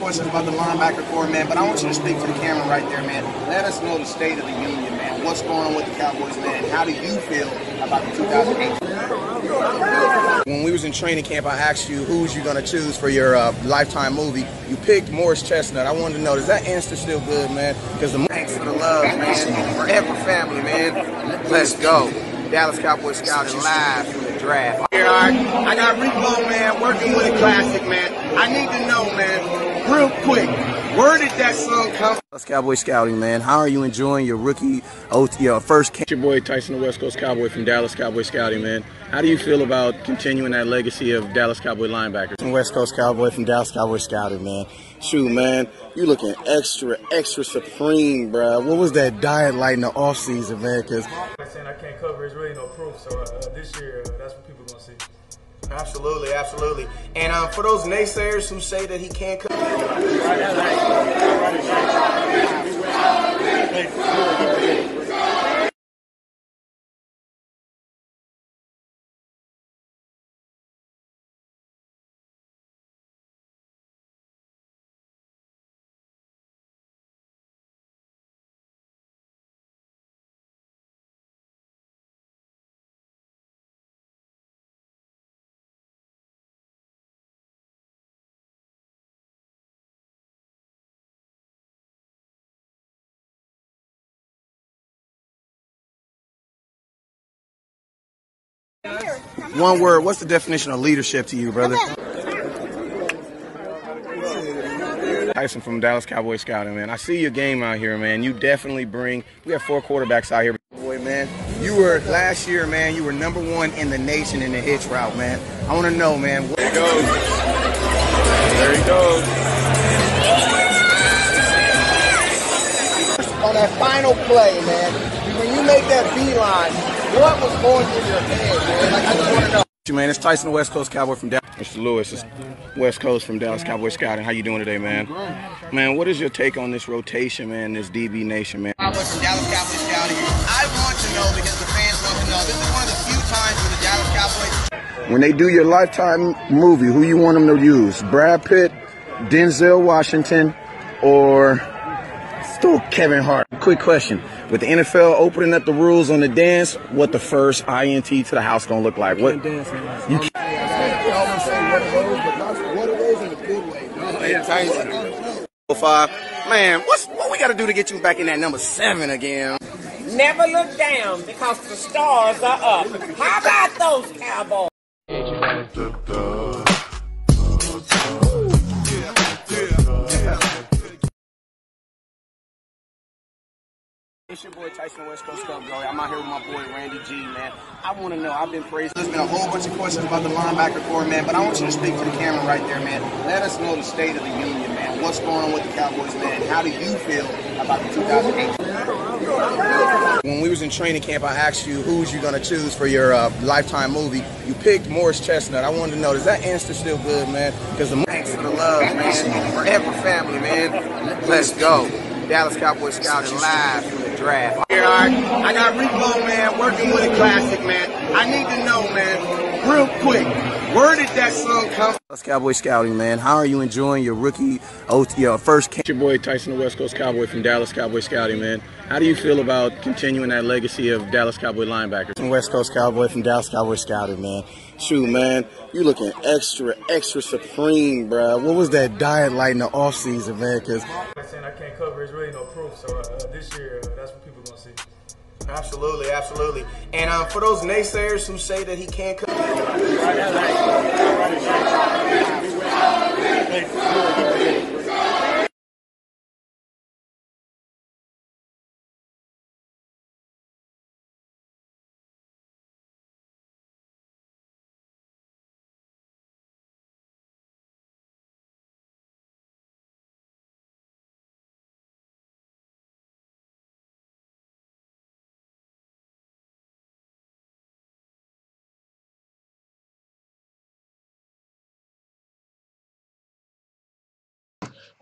questions about the linebacker core, man, but I want you to speak to the camera right there, man. Let us know the state of the union, man. What's going on with the Cowboys, man? How do you feel about the 2008? When we was in training camp, I asked you who's you going to choose for your Lifetime movie. You picked Morris Chestnut. I wanted to know, is that answer still good, man? Because thanks for the love, man. Forever family, man. Let's go. Dallas Cowboys scouting live from the draft. Here, all right. I got Rico, man, working with a classic, man. I need to know, man, real quick, where did that song come from? Dallas Cowboy scouting, man. How are you enjoying your rookie first camp? Your boy Tyson, the West Coast Cowboy from Dallas Cowboy scouting, man. How do you feel about continuing that legacy of Dallas Cowboy linebackers? West Coast Cowboy from Dallas Cowboy scouting, man. Shoot, man, you looking extra supreme, bro. What was that diet like in the off season, man? Because saying I can't cover, it's really no proof. So this year, that's what people gonna see. Absolutely, absolutely. And for those naysayers who say that he can't cover, one word, what's the definition of leadership to you, brother? Tyson from Dallas Cowboy scouting, man. I see your game out here, man. You definitely bring. We have 4 quarterbacks out here. Boy, man, you were last year, man. You were #1 in the nation in the hitch route, man. I want to know, man. There he goes. There he goes. On that final play, man, when you make that beeline, what was going through your head, man? Like, I just want to know. Man, it's Tyson, the West Coast Cowboy from Dallas. Mr. Lewis, it's West Coast from Dallas Cowboy scouting. How you doing today, man? Man, what is your take on this rotation, man, this DB Nation, man? Cowboy from Dallas Cowboy scouting. I want to know because the fans want to know. This is one of the few times where the Dallas Cowboys. When they do your Lifetime movie, who you want them to use? Brad Pitt, Denzel Washington, or still Kevin Hart? Quick question. With the NFL opening up the rules on the dance, what the first INT to the house gonna look like? What? You can't. Man, what we gotta do to get you back in that number 7 again? Never look down because the stars are up. How about those Cowboys? It's your boy Tyson, West Coast Cowboy. I'm out here with my boy Randy G, man. I want to know, I've been praised. There's been a whole bunch of questions about the linebacker core, man, but I want you to speak to the camera right there, man. Let us know the state of the union, man. What's going on with the Cowboys, man? How do you feel about the 2008? When we was in training camp, I asked you who's you going to choose for your Lifetime movie. You picked Morris Chestnut. I wanted to know, is that answer still good, man? Because thanks for the love, man. Forever family, man. Let's go. Dallas Cowboys scouting live from the draft. Here, all right. I got Rico, man, working with a classic, man. I need to know, man, real quick, where did that song come from? Dallas Cowboy scouting, man. How are you enjoying your rookie first camp? Your boy Tyson, the West Coast Cowboy from Dallas Cowboy scouting, man. How do you feel about continuing that legacy of Dallas Cowboy linebackers? West Coast Cowboy from Dallas Cowboy scouting, man. Shoot, man, you looking extra supreme, bro. What was that diet like in the off season, man? Because saying I can't cover, it's really no proof. So this year, that's what people gonna see. absolutely, absolutely. And for those naysayers who say that he can't cover.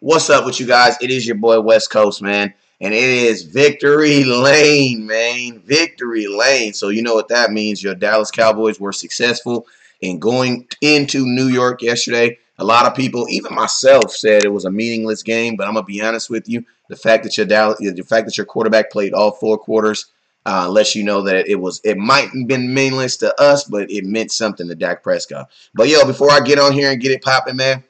What's up with you guys? It is your boy West Coast, man. And it is victory lane, man. Victory lane. So you know what that means. Your Dallas Cowboys were successful in going into New York yesterday. A lot of people, even myself, said it was a meaningless game. But I'm gonna be honest with you, the fact that your quarterback played all 4 quarters lets you know that it might have been meaningless to us, but it meant something to Dak Prescott. But yo, before I get on here and get it popping, man,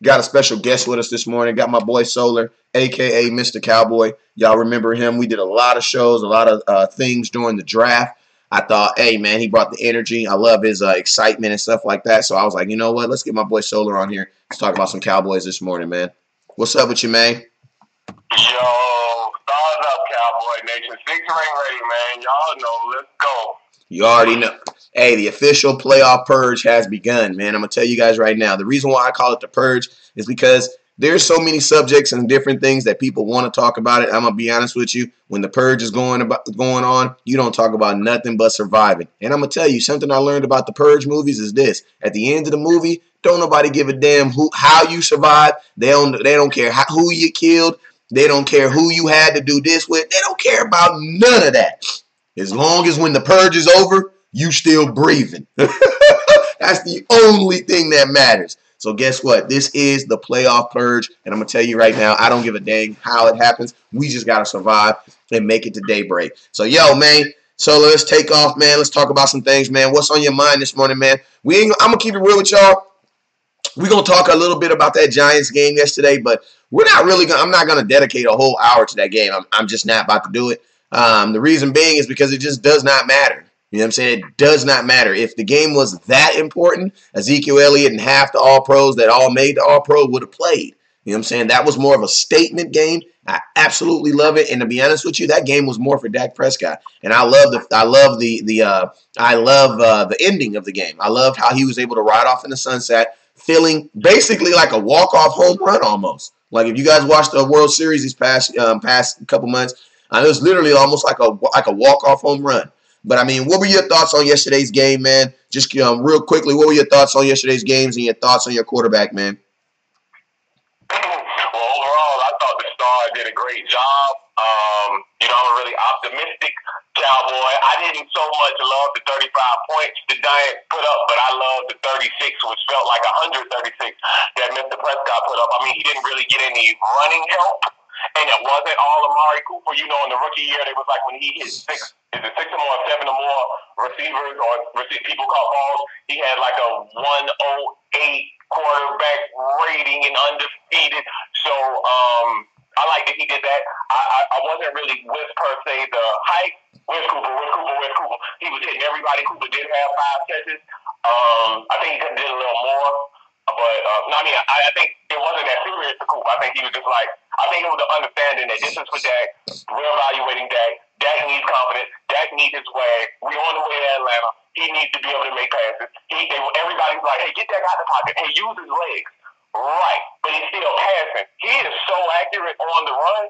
got a special guest with us this morning. Got my boy Solar, a.k.a. Mr. Cowboy. Y'all remember him. We did a lot of shows, a lot of things during the draft. I thought, hey, man, he brought the energy. I love his excitement and stuff like that. So I was like, you know what? Let's get my boy Solar on here. Let's talk about some Cowboys this morning, man. What's up with you, man? Yo, stars up, Cowboy Nation. 6 ring ready, man. Y'all know. Let's go. You already know. Hey, the official playoff purge has begun, man. I'm going to tell you guys right now. The reason why I call it the purge is because there's so many subjects and different things that people want to talk about it. I'm going to be honest with you. When the purge is going on, you don't talk about nothing but surviving. And I'm going to tell you, something I learned about the purge movies is this. At the end of the movie, don't nobody give a damn how you survive. They don't care who you killed. They don't care who you had to do this with. They don't care about none of that. As long as when the purge is over, you still breathing. That's the only thing that matters. So guess what? This is the playoff purge, and I'm going to tell you right now, I don't give a dang how it happens. We just got to survive and make it to daybreak. So, yo, man, so let's take off, man. Let's talk about some things, man. What's on your mind this morning, man? I'm going to keep it real with y'all. We're going to talk a little bit about that Giants game yesterday, but I'm not going to dedicate a whole hour to that game. I'm just not about to do it. The reason being is because it just does not matter. You know what I'm saying? It does not matter. If the game was that important, Ezekiel Elliott and half the All-Pros that all made the All-Pro would have played. You know what I'm saying? That was more of a statement game. I absolutely love it. And to be honest with you, that game was more for Dak Prescott. And I love the ending of the game. I loved how he was able to ride off in the sunset, feeling basically like a walk-off home run almost. Like if you guys watched the World Series these past couple months, it was literally almost like a walk-off home run. But, I mean, what were your thoughts on yesterday's game, man? Just real quickly, what were your thoughts on yesterday's games and your thoughts on your quarterback, man? Well, overall, I thought the star did a great job. I'm a really optimistic Cowboy. I didn't so much love the 35 points the Giants put up, but I loved the 36, which felt like 136 that Mr. Prescott put up. I mean, he didn't really get any running help, and it wasn't all Amari Cooper. In the rookie year, it was like when he hit 6 or more, 7 or more receivers or people caught balls, he had like a 108 quarterback rating and undefeated. So I like that he did that. I wasn't really with, per se, the hype. Where's Cooper? He was hitting everybody. Cooper did have 5 catches. I think he could have did a little more. But, I think it wasn't that serious to Cooper. I think he was just like, I think it was the understanding that this is for Dak. We're evaluating Dak. Dak needs confidence. Dak needs his swag. We're on the way to Atlanta. He needs to be able to make passes. Everybody's like, hey, get that guy in the pocket. Hey, use his legs. Right. But he's still passing. He is so accurate on the run.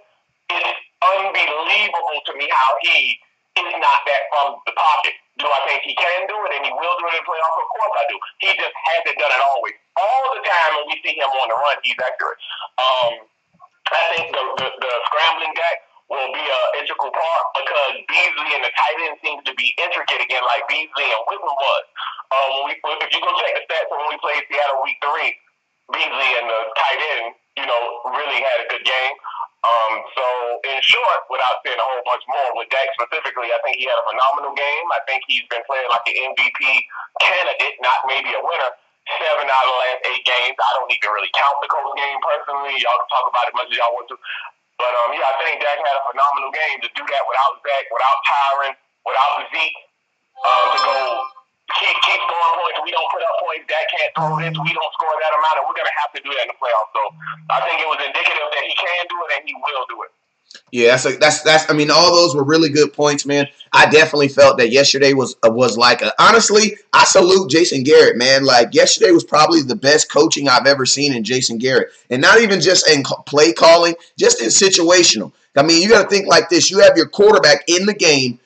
It's unbelievable to me how he is not that from the pocket. Do I think he can do it and he will do it in playoffs? Of course I do. He just hasn't done it always. All the time when we see him on the run, he's accurate. I think the scrambling Dak will be an integral part because Beasley and the tight end seems to be intricate again like Beasley and Whitman was. If you go check the stats from when we played Seattle week 3, Beasley and the tight end, really had a good game. So in short, without saying a whole bunch more, with Dak specifically, I think he had a phenomenal game. I think he's been playing like an MVP candidate, not maybe a winner. 7 out of the last 8 games. I don't even really count the Colts game personally. Y'all can talk about it as much as y'all want to. But I think Dak had a phenomenal game to do that without Zach, without Tyron, without Zeke, to go keep scoring points. We don't put up points. Dak can't throw this. We don't score that amount, and we're going to have to do that in the playoffs. So I think it was indicative that he can do it and he will do it. Yeah, all those were really good points, man. I definitely felt that yesterday was like honestly, I salute Jason Garrett, man. Like yesterday was probably the best coaching I've ever seen in Jason Garrett. And not even just in play calling, just in situational. I mean, you got to think like this. You have your quarterback in the game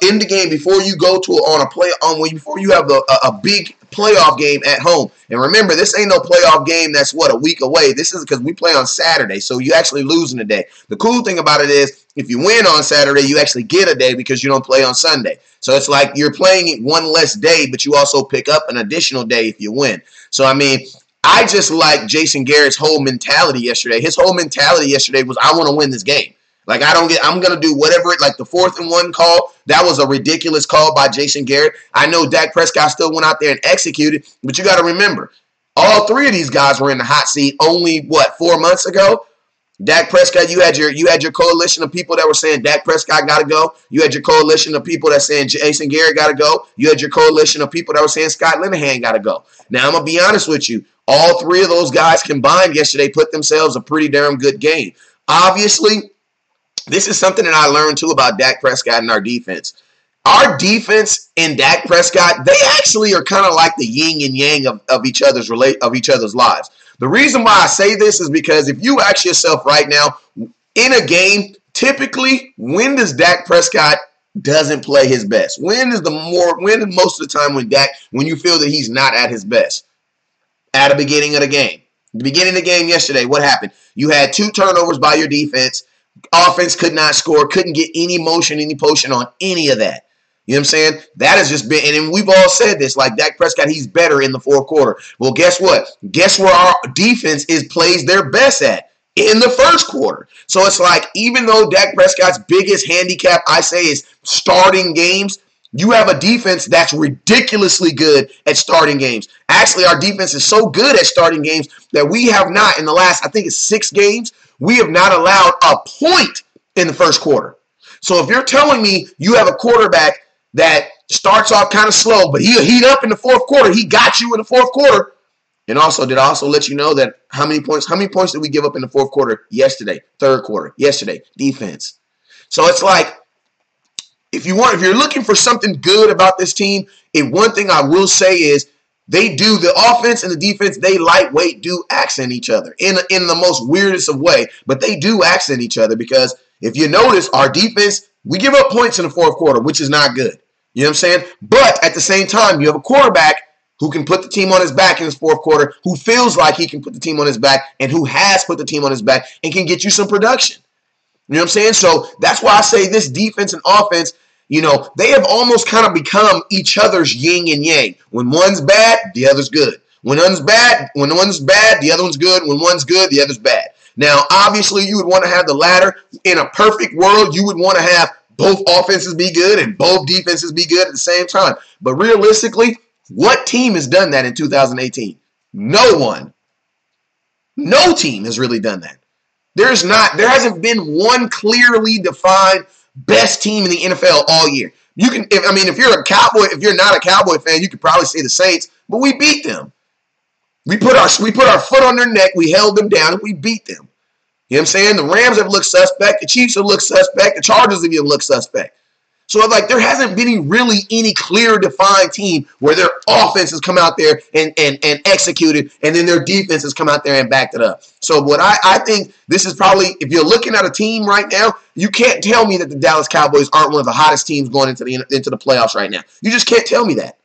in the game before you go to before you have a big playoff game at home. And remember, this ain't no playoff game that's a week away. This is because we play on Saturday, so you actually losing a day. The cool thing about it is if you win on Saturday, you actually get a day because you don't play on Sunday. So it's like you're playing it one less day, but you also pick up an additional day if you win. So I mean, I just like Jason Garrett's whole mentality yesterday. His whole mentality yesterday was, I want to win this game. Like, I'm going to do whatever, like the 4th and 1 call, that was a ridiculous call by Jason Garrett. I know Dak Prescott still went out there and executed, but you got to remember, all 3 of these guys were in the hot seat only, 4 months ago? Dak Prescott, you had your coalition of people that were saying Dak Prescott got to go. You had your coalition of people that saying Jason Garrett got to go. You had your coalition of people that were saying Scott Linehan got to go. Now, I'm going to be honest with you. All 3 of those guys combined yesterday put themselves a pretty damn good game. Obviously, this is something that I learned, too, about Dak Prescott and our defense. Our defense and Dak Prescott, they actually are kind of like the yin and yang of each other's lives. The reason why I say this is because if you ask yourself right now, in a game, typically, when does Dak Prescott doesn't play his best? When is most of the time when you feel that he's not at his best? At the beginning of the game. The beginning of the game yesterday, what happened? You had 2 turnovers by your defense. Offense could not score, couldn't get any motion, any potion on any of that. You know what I'm saying? That has just been, and we've all said this, like Dak Prescott, he's better in the 4th quarter. Well, guess what? Guess where our defense plays their best at? In the 1st quarter. So it's like, even though Dak Prescott's biggest handicap, I say, is starting games, you have a defense that's ridiculously good at starting games. Actually, our defense is so good at starting games that we have not, in the last, I think it's 6 games, we have not allowed a point in the 1st quarter. So if you're telling me you have a quarterback that starts off kind of slow, but he'll heat up in the 4th quarter, he got you in the 4th quarter. And also, did I also let you know that how many points did we give up in the 4th quarter yesterday, 3rd quarter, yesterday, defense. So it's like, if you're looking for something good about this team, one thing I will say is the offense and the defense, they lightweight do accent each other in the most weirdest of way, but they do accent each other because if you notice, our defense, we give up points in the 4th quarter, which is not good. You know what I'm saying? But at the same time, you have a quarterback who can put the team on his back in his 4th quarter, who feels like he can put the team on his back and who has put the team on his back and can get you some production. You know what I'm saying? So that's why I say this defense and offense, they have almost kind of become each other's yin and yang. When one's bad, the other's good. When one's bad, the other one's good. When one's good, the other's bad. Now, obviously, you would want to have the latter. In a perfect world, you would want to have both offenses be good and both defenses be good at the same time. But realistically, what team has done that in 2018? No one. No team has really done that. There hasn't been one clearly defined best team in the NFL all year. If you're not a Cowboy fan, you could probably say the Saints, but we beat them. We put our foot on their neck, we held them down, and we beat them. You know what I'm saying? The Rams have looked suspect, the Chiefs have looked suspect, the Chargers have even looked suspect. So like there hasn't been really any clear defined team where their offense has come out there and executed, and then their defense has come out there and backed it up. So what I think this is probably, if you're looking at a team right now, you can't tell me that the Dallas Cowboys aren't one of the hottest teams going into the playoffs right now. You just can't tell me that.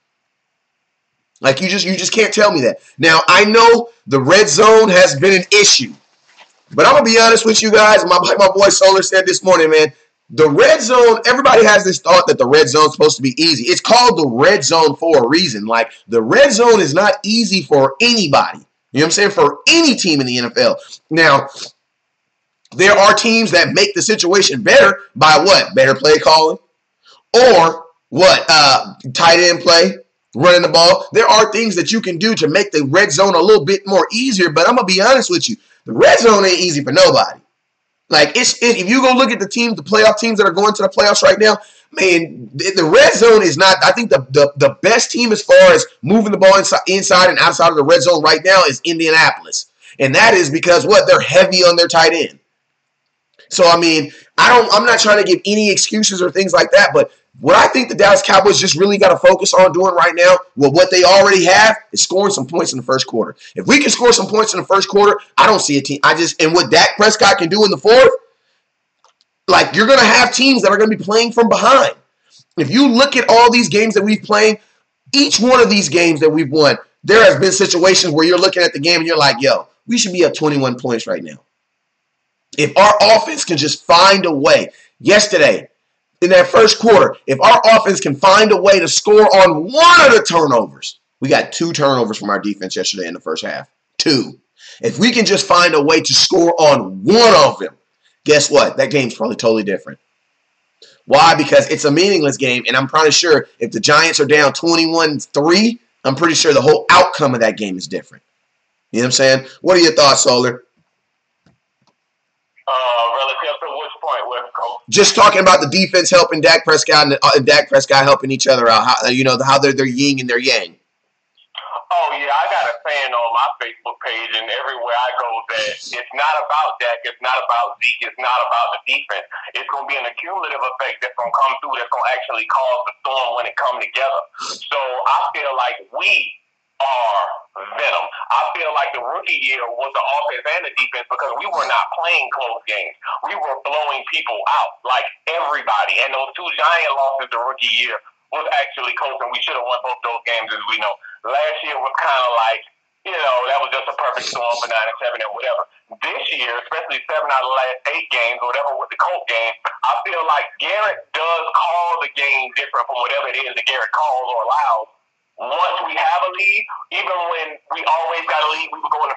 Like you just can't tell me that. Now I know the red zone has been an issue, but I'm gonna be honest with you guys. My boy Solar said this morning, man. The red zone, everybody has this thought that the red zone is supposed to be easy. It's called the red zone for a reason. Like, the red zone is not easy for anybody. You know what I'm saying? For any team in the NFL. Now, there are teams that make the situation better by what? Better play calling. Or what? Tight end play, running the ball. There are things that you can do to make the red zone a little bit more easier, but I'm going to be honest with you. The red zone ain't easy for nobody. Like, if you go look at the playoff teams that are going to the playoffs right now, man, the red zone is not, I think the best team as far as moving the ball inside and outside of the red zone right now is Indianapolis. And that is because, what? They're heavy on their tight end. So, I mean, I'm not trying to give any excuses or things like that, but what I think the Dallas Cowboys just really got to focus on doing right now, well, what they already have is scoring some points in the first quarter. If we can score some points in the first quarter, I don't see a team. And what Dak Prescott can do in the fourth, Like, you're going to have teams that are going to be playing from behind. If you look at all these games that we've played, each one of these games that we've won, there has been situations where you're looking at the game and you're like, yo, we should be up 21 points right now. If our offense can just find a way. Yesterday, in that first quarter, if our offense can find a way to score on one of the turnovers, we got 2 turnovers from our defense yesterday in the first half. 2. If we can just find a way to score on one of them, guess what? That game's probably totally different. Why? Because it's a meaningless game, and I'm pretty sure if the Giants are down 21-3, I'm pretty sure the whole outcome of that game is different. You know what I'm saying? What are your thoughts, Solar? Relative to which point, Coach? Just talking about the defense helping Dak Prescott and Dak Prescott helping each other out. How they're yin and they're yang. Oh, yeah, I got a saying on my Facebook page and everywhere I go that it's not about Dak, it's not about Zeke, it's not about the defense. It's going to be an accumulative effect that's going to come through that's going to actually cause the storm when it comes together. So I feel like we are Venom. I feel like the rookie year was the offense and the defense because we were not playing close games. We were blowing people out, like everybody. And those 2 giant losses the rookie year was actually close, and we should have won both those games, as we know. Last year was kind of like, that was just a perfect storm for 9-7 and whatever. This year, especially 7 out of the last 8 games, whatever with the Colt game, I feel like Garrett does call the game different from whatever it is that Garrett calls or allows. Once we have a lead, even when we always got a lead, we would go into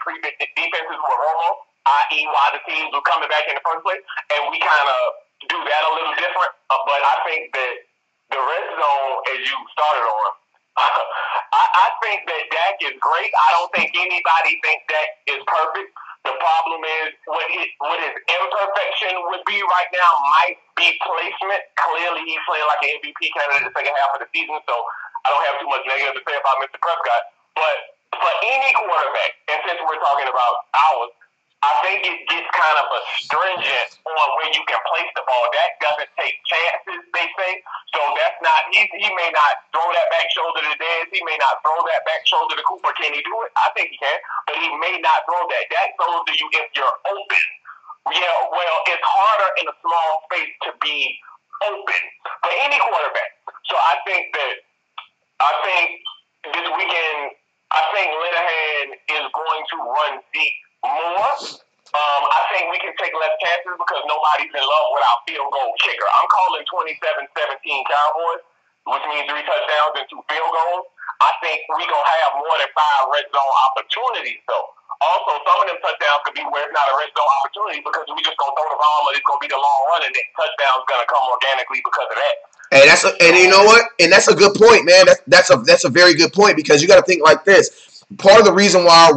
defenses with Romo, i.e. why the teams were coming back in the first place, and we kind of do that a little different. But I think that the red zone, as you started on, I think that Dak is great. I don't think anybody thinks Dak is perfect. The problem is what his imperfection would be right now might be placement. Clearly, he's playing like an MVP candidate the second half of the season, so I don't have too much negative to say about Mr. Prescott. But for any quarterback, and since we're talking about ours, I think it gets kind of astringent on where you can place the ball. Dak doesn't take chances, they say. So that's not, he may not throw that back shoulder to Dez. He may not throw that back shoulder to Cooper. Can he do it? I think he can. But he may not throw that. Dak throws to you if you're open. Yeah, well, it's harder in a small space to be open for any quarterback. So I think this weekend, I think Linehan is going to run deep more. I think we can take less chances because nobody's in love with our field goal kicker. I'm calling 27-17 Cowboys, which means 3 touchdowns and 2 field goals. I think we're going to have more than 5 red zone opportunities, though. Also, some of them touchdowns could be where it's not a red zone opportunity because we just going to throw the ball and it's going to be the long run and the touchdown's going to come organically because of that. Hey, and you know what? And that's a good point, man. That's a very good point because you got to think like this. Part of the reason why our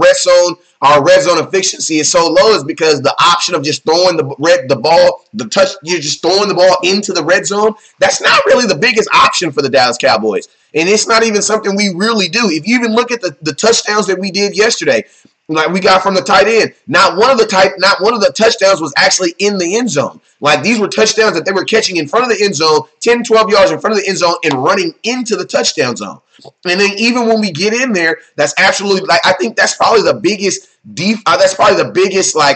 red zone efficiency is so low is because the option of just throwing you're just throwing the ball into the red zone. That's not really the biggest option for the Dallas Cowboys, and it's not even something we really do. If you even look at the touchdowns that we did yesterday, like we got from the tight end, not one of the touchdowns was actually in the end zone. Like these were touchdowns that they were catching in front of the end zone, 10, 12 yards in front of the end zone and running into the touchdown zone. And then even when we get in there, that's absolutely I think that's probably the biggest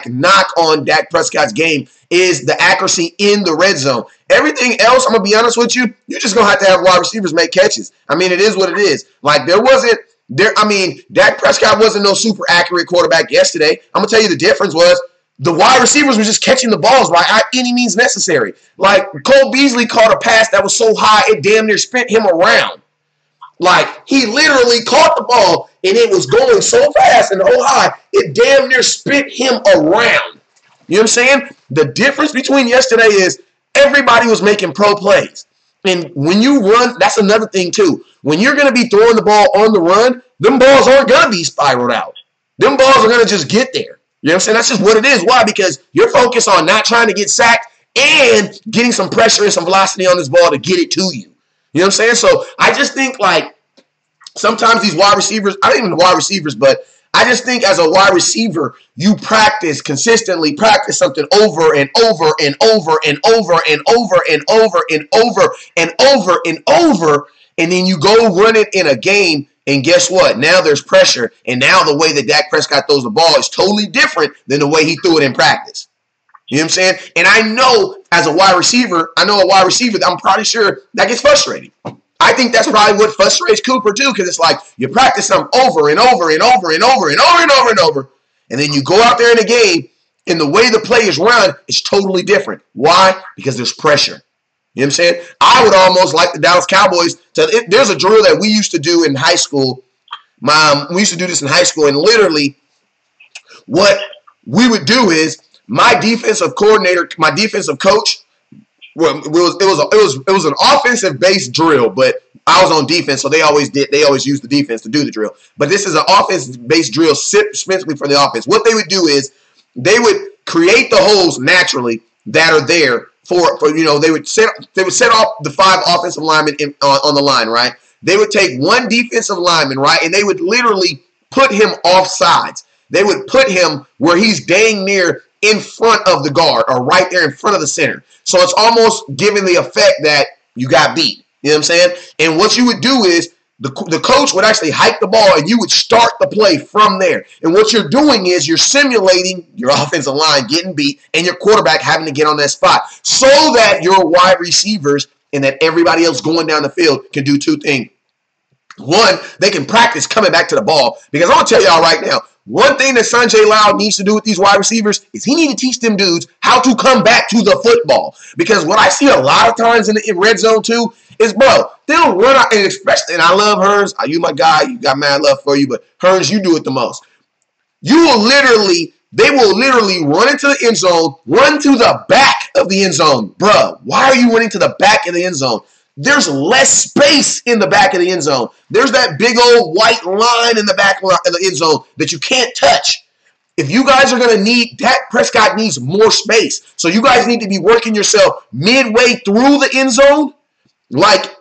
knock on Dak Prescott's game is the accuracy in the red zone. Everything else, I'm gonna be honest with you, you're just gonna have to have wide receivers make catches. I mean, it is what it is. Like Dak Prescott wasn't no super accurate quarterback yesterday. I'm gonna tell you the difference was the wide receivers were just catching the balls by any means necessary. Like Cole Beasley caught a pass that was so high it damn near spent him around. Like, he literally caught the ball, and it was going so fast and so high, it damn near spit him around. You know what I'm saying? The difference between yesterday is everybody was making pro plays. And when you run, that's another thing, too. When you're going to be throwing the ball on the run, them balls aren't going to be spiraled out. Them balls are going to just get there. You know what I'm saying? That's just what it is. Why? Because you're focused on not trying to get sacked and getting some pressure and some velocity on this ball to get it to you. You know what I'm saying? So I just think like sometimes these wide receivers, I don't even know wide receivers, but I just think as a wide receiver, you consistently practice something over and over and over and over and over and over and over and over and over, and then you go run it in a game, and guess what? Now there's pressure, and now the way that Dak Prescott throws the ball is totally different than the way he threw it in practice. You know what I'm saying? And I know as a wide receiver, I'm probably sure that gets frustrating. I think that's probably what frustrates Cooper too, because it's like you practice them over and over and over and over and over and over and over, and then you go out there in a game, and the way the play is run is totally different. Why? Because there's pressure. You know what I'm saying? I would almost like the Dallas Cowboys to. There's a drill that we used to do in high school. We used to do this in high school, and literally, what we would do is my defensive coordinator, my defensive coach. Well, it was an offensive based drill, but I was on defense, so they always used the defense to do the drill. But this is an offense based drill specifically for the offense. What they would do is they would create the holes naturally that are there for they would set off the 5 offensive linemen on the line, right? They would take one defensive lineman, right, and they would literally put him off sides. They would put him where he's dang near in front of the guard or right there in front of the center. So it's almost giving the effect that you got beat. You know what I'm saying? And what you would do is the coach would actually hike the ball and you would start the play from there. And what you're doing is you're simulating your offensive line getting beat and your quarterback having to get on that spot so that your wide receivers and that everybody else going down the field can do 2 things. One, they can practice coming back to the ball, because I'm going to tell y'all right now, one thing that Sanjay Lal needs to do with these wide receivers is he needs to teach them dudes how to come back to the football. Because what I see a lot of times in red zone too is, bro, they'll run out, and especially, and I love Hearns. You my guy. You got mad love for you, but Hearns, you do it the most. They will literally run into the end zone, run to the back of the end zone. Bro, why are you running to the back of the end zone? There's less space in the back of the end zone. There's that big old white line in the back of the end zone that you can't touch. If you guys are going to need, Dak Prescott needs more space. So you guys need to be working yourself midway through the end zone, like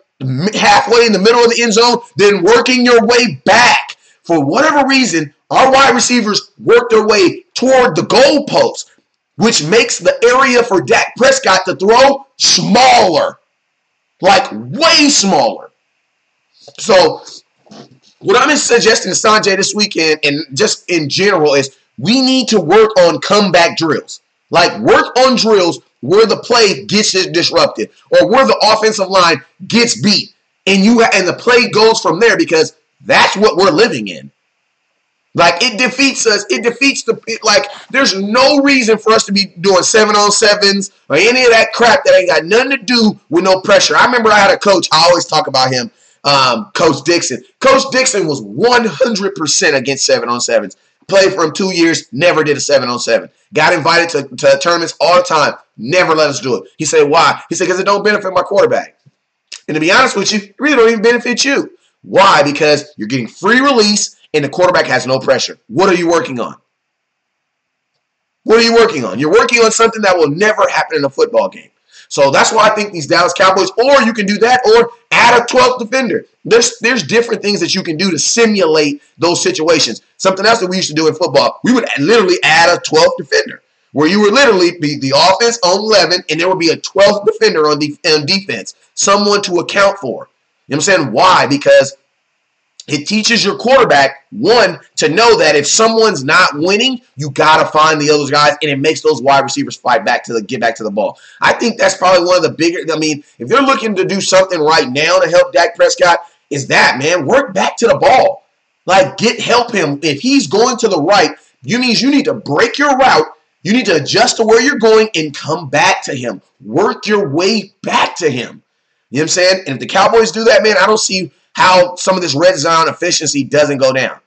halfway in the middle of the end zone, then working your way back. For whatever reason, our wide receivers work their way toward the goalpost, which makes the area for Dak Prescott to throw smaller. Like way smaller. So what I'm suggesting to Sanjay this weekend and just in general is we need to work on comeback drills. Like work on drills where the play gets disrupted or where the offensive line gets beat. And the play goes from there, because that's what we're living in. Like it defeats us. It defeats there's no reason for us to be doing 7-on-7s or any of that crap that ain't got nothing to do with no pressure. I remember I had a coach. I always talk about him, Coach Dixon. Coach Dixon was 100% against 7-on-7s. Played for him 2 years, never did a 7-on-7. Got invited to tournaments all the time, never let us do it. He said, why? He said, because it don't benefit my quarterback. And to be honest with you, it really don't even benefit you. Why? Because you're getting free release and the quarterback has no pressure. What are you working on? What are you working on? You're working on something that will never happen in a football game. So that's why I think these Dallas Cowboys, or you can do that, or add a 12th defender. There's different things that you can do to simulate those situations. Something else that we used to do in football, we would literally add a 12th defender, where you would literally be the offense on 11, and there would be a 12th defender on defense, someone to account for. You know what I'm saying? Why? Because it teaches your quarterback, one, to know that if someone's not winning, you got to find the other guys, and it makes those wide receivers fight back to get back to the ball. I think that's probably one of the bigger, if you're looking to do something right now to help Dak Prescott, is that, man, work back to the ball. Like, help him. If he's going to the right, you need to break your route. You need to adjust to where you're going and come back to him. Work your way back to him. You know what I'm saying? And if the Cowboys do that, man, I don't see how some of this red zone efficiency doesn't go down.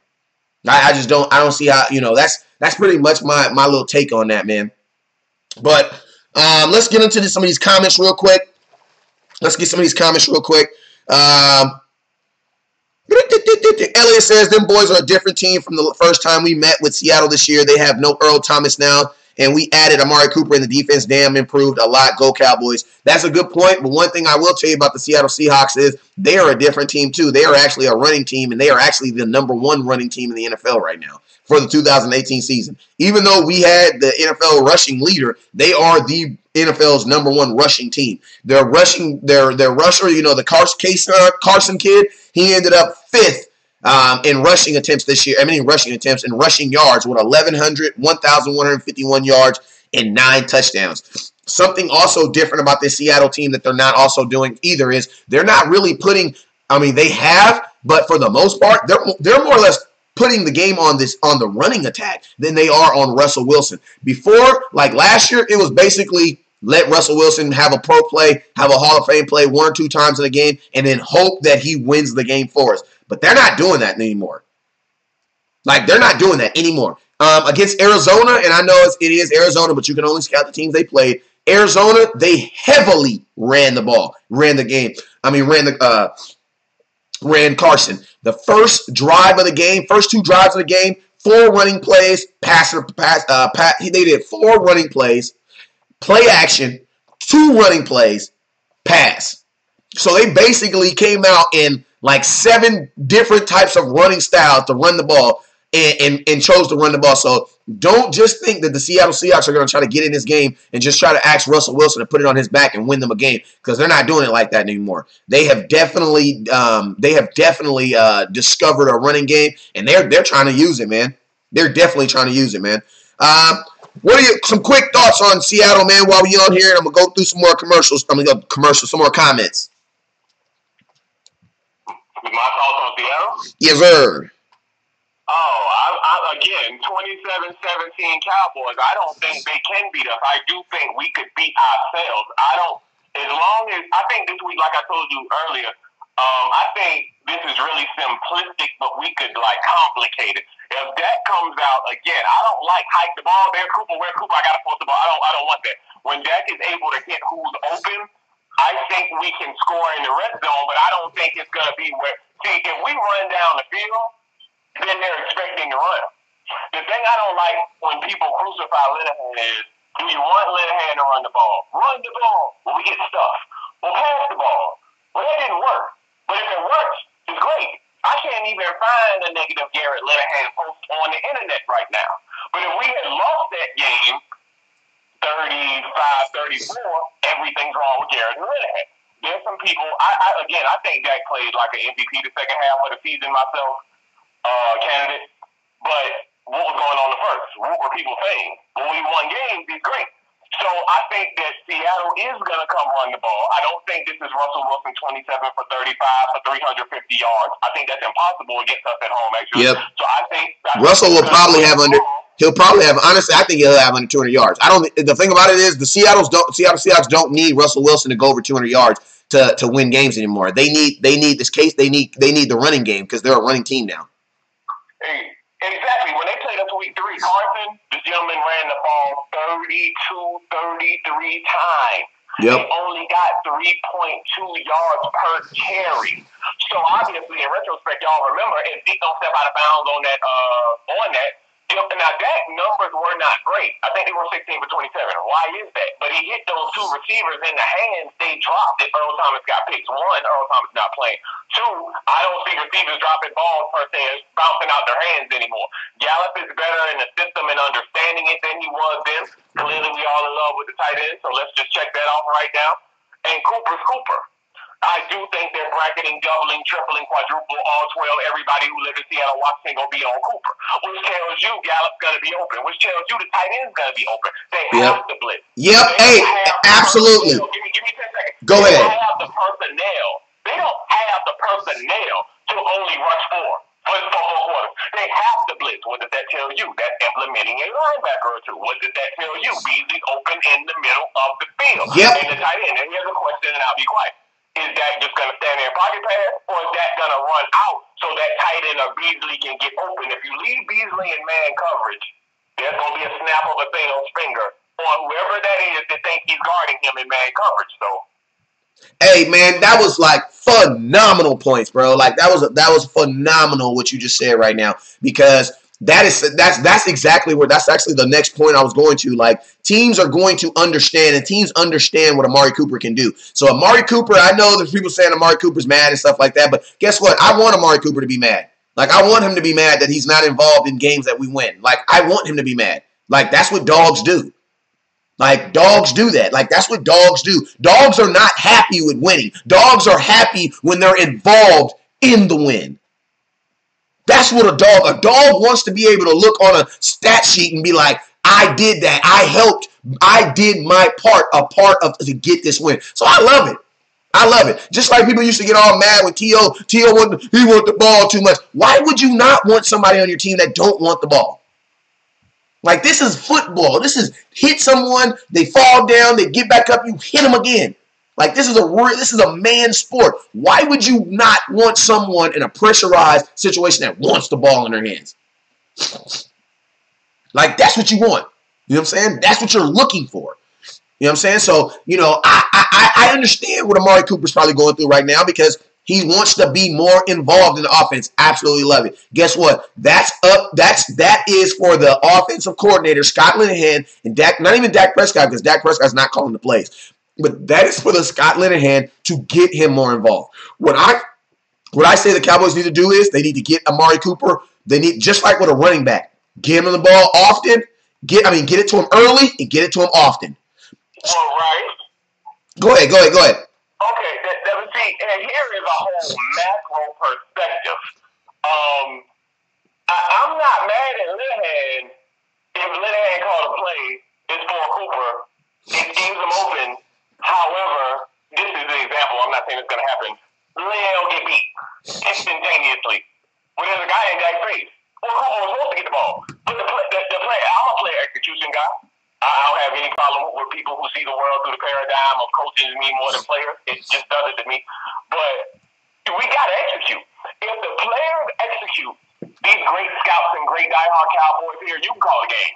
I just don't. I don't see how. That's pretty much my little take on that, man. But let's get into some of these comments real quick. Elliot says, them boys are a different team from the first time we met with Seattle this year. They have no Earl Thomas now, and we added Amari Cooper in the defense. Damn, improved a lot. Go Cowboys. That's a good point, but one thing I will tell you about the Seattle Seahawks is they are a different team too. They are actually a running team, and they are actually the #1 running team in the NFL right now for the 2018 season. Even though we had the NFL rushing leader, they are the NFL's #1 rushing team. Their rusher, the Carson kid, he ended up 5th in rushing attempts this year. In rushing attempts and rushing yards with 1,151 yards and 9 touchdowns. Something also different about this Seattle team that they're not also doing either is they're not really putting, I mean, they have, but for the most part, they're more or less putting the game on the running attack than they are on Russell Wilson. Before, like last year, it was basically let Russell Wilson have a pro play, have a Hall of Fame play 1 or 2 times in a game, and then hope that he wins the game for us. But they're not doing that anymore. Like, they're not doing that anymore. Against Arizona, and I know it is Arizona, but you can only scout the teams they played. Arizona, they heavily ran the ball, ran Carson. The first 2 drives of the game, 4 running plays, they did 4 running plays, play action, 2 running plays, pass. So they basically came out in like 7 different types of running styles to run the ball and chose to run the ball. So don't just think that the Seattle Seahawks are going to try to get in this game and just try to ask Russell Wilson to put it on his back and win them a game, because they're not doing it like that anymore. They have definitely discovered a running game, and they're trying to use it, man. They're definitely trying to use it, man. What are some quick thoughts on Seattle, man, while we're on here, and I'm going to go through some more commercials. Some more comments. My thoughts on Seattle? Yes, sir. Again, 27-17 Cowboys. I don't think they can beat us. I do think we could beat ourselves. I think this week, like I told you earlier, I think this is really simplistic, but we could complicate it. If that comes out again, I don't like hike the ball. Where Cooper, I gotta force the ball. I don't want that. When Dak is able to hit who's open, I think we can score in the red zone, but I don't think it's gonna be if we run down the field, then they're expecting to run. The thing I don't like when people crucify Linehan is, do you want Linehan to run the ball? Run the ball. Well, we get stuff. Well, pass the ball. Well, that didn't work. But if it works, it's great. I can't even find a negative Garrett Linehan post on the internet right now. But if we had lost that game 35-34, everything's wrong with Garrett Linehan. There's some people, I think Dak played like an MVP the second half of the season myself, candidate. But what was going on the first? What were people saying? When we won games, he's great. So I think that Seattle is going to come run the ball. I don't think this is Russell Wilson 27 for 35 for 350 yards. I think that's impossible against us at home, actually. Yep. So I think Russell will probably have honestly, I think he'll have under 200 yards. The thing about it is the Seattle Seahawks don't need Russell Wilson to go over 200 yards to win games anymore. They need the running game, because they're a running team now. Exactly. When they played us week 3, Carson, the gentleman ran the ball 33 times. Yep. They only got 3.2 yards per carry. So obviously, in retrospect, y'all remember, if Zeke don't step out of bounds on that, now Dak numbers were not great. I think they were 16 for 27. Why is that? But he hit those 2 receivers in the hands. They dropped it. Earl Thomas got picked. 1, Earl Thomas not playing. 2, I don't see receivers dropping balls per se, bouncing out their hands anymore. Gallup is better in the system and understanding it than he was then. Clearly, we all in love with the tight end, so let's just check that off right now. And Cooper's Cooper. I do think they're bracketing, doubling, tripling, quadruple, all 12. Everybody who lives in Seattle, Washington, going to be on Cooper. Which tells you Gallup's going to be open. Which tells you the tight end's going to be open. They have to blitz. Yep. Hey, absolutely. Give me 10 seconds. Go ahead. They don't have the personnel. They don't have the personnel to only rush 4 for 4 quarters. They have to blitz. What does that tell you? That's implementing a linebacker or 2. What does that tell you? Beasley's open in the middle of the field. Yep. And the tight end. And here's a question, and I'll be quiet. Is Dak just going to stand there and pocket pass, or is Dak going to run out so that tight end or Beasley can get open? If you leave Beasley in man coverage, there's going to be a snap of a Thanos finger on whoever that is that think he's guarding him in man coverage. So, hey man, that was phenomenal points, bro. That was phenomenal what you just said right now, because that's exactly that's actually the next point I was going to. Teams are going to understand, and teams understand what Amari Cooper can do. So Amari Cooper, I know there's people saying Amari Cooper's mad and stuff like that, but guess what? I want Amari Cooper to be mad. I want him to be mad that he's not involved in games that we win. I want him to be mad. That's what dogs do. Dogs do that. That's what dogs do. Dogs are not happy with winning. Dogs are happy when they're involved in the win. That's what a dog wants to be able to look on a stat sheet and be like, I did that. I helped I did my part, to get this win. So I love it. I love it. Just like people used to get all mad when T.O. want the ball too much. Why would you not want somebody on your team that don't want the ball? Like, this is football. This is hit someone, they fall down, they get back up, you hit them again. Like, this is a man sport. Why would you not want someone in a pressurized situation that wants the ball in their hands? Like, that's what you want. You know what I'm saying? That's what you're looking for. You know what I'm saying? So, I understand what Amari Cooper's probably going through right now because he wants to be more involved in the offense. Absolutely love it. Guess what? That is for the offensive coordinator, Scott Linehan, and not even Dak Prescott, because Dak Prescott's not calling the plays. But that is for the Scott Linehan to get him more involved. What I say the Cowboys need to do is they need to get Amari Cooper. They need, just like with a running back, get him the ball often. Get it to him early and get it to him often. Well, right. Go ahead. Okay, see, and here is a whole macro perspective. I'm not mad at Linehan if Linehan called a play, it's for Cooper, it leaves him open. However, this is the example. I'm not saying it's going to happen. Linehan will get beat instantaneously. When there's a guy in Dak's face, well, Cooper was supposed to get the ball. But the play, I'm a player execution guy. I don't have any problem with people who see the world through the paradigm of coaches me more than players. It just does it to me. But we got to execute. If the players execute, these great scouts and great diehard Cowboys here, you can call the game.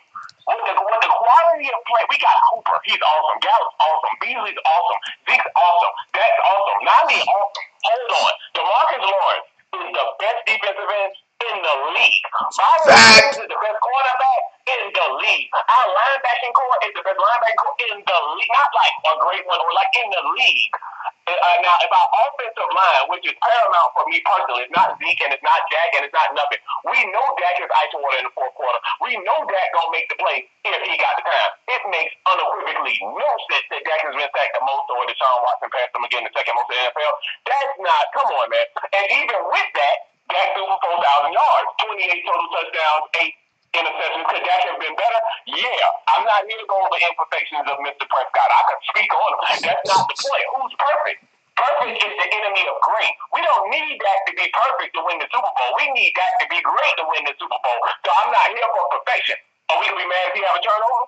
With the quality of play, we got Cooper. He's awesome. Gallup's awesome. Beasley's awesome. Zeke's awesome. That's awesome. Nani awesome. Hold on. DeMarcus Lawrence is the best defensive end in the league. Byron Jones is the best cornerback in the league. Our linebacking core is the best linebacking core in the league. Not like a great one or like in the league. Now, if our offensive line, which is paramount for me personally, it's not Zeke and it's not Jack and it's not nothing. We know Dak is ice water in the fourth quarter. We know Dak gonna make the play if he got the time. It makes unequivocally no sense that Dak has been sacked the most or Deshaun Watson passed him again the second most in the NFL. That's not, come on, man. And even with that, Dak threw for 4,000 yards, 28 total touchdowns, 8 interceptions. Could Dak have been better? Yeah. I'm not here to go over imperfections of Mr. Prescott. I could speak on him. That's not the point. Who's perfect? Perfect is the enemy of great. We don't need Dak to be perfect to win the Super Bowl. We need Dak to be great to win the Super Bowl. So I'm not here for perfection. Are we going to be mad if he have a turnover?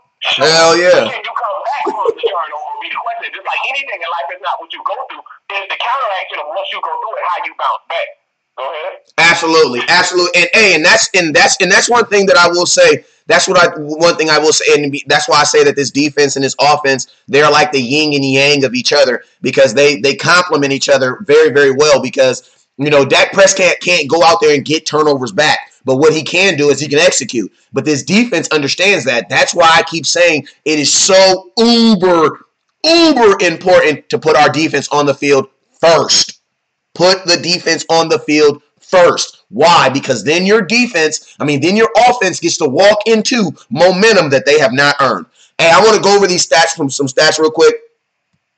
Hell yeah. Can you come back from the turnover? Be the question. Just like anything in life is not what you go through. It's the counteraction of once you go through it, how you bounce back. Go ahead. Absolutely. And that's one thing that I will say. One thing I will say, and that's why I say that this defense and this offense, they're like the yin and yang of each other because they complement each other very, very well because, Dak Prescott can't go out there and get turnovers back. But what he can do is he can execute. But this defense understands that. That's why I keep saying it is so uber important to put our defense on the field first. Put the defense on the field first. Why? Because then your offense gets to walk into momentum that they have not earned. Hey, I want to go over these stats from some stats real quick.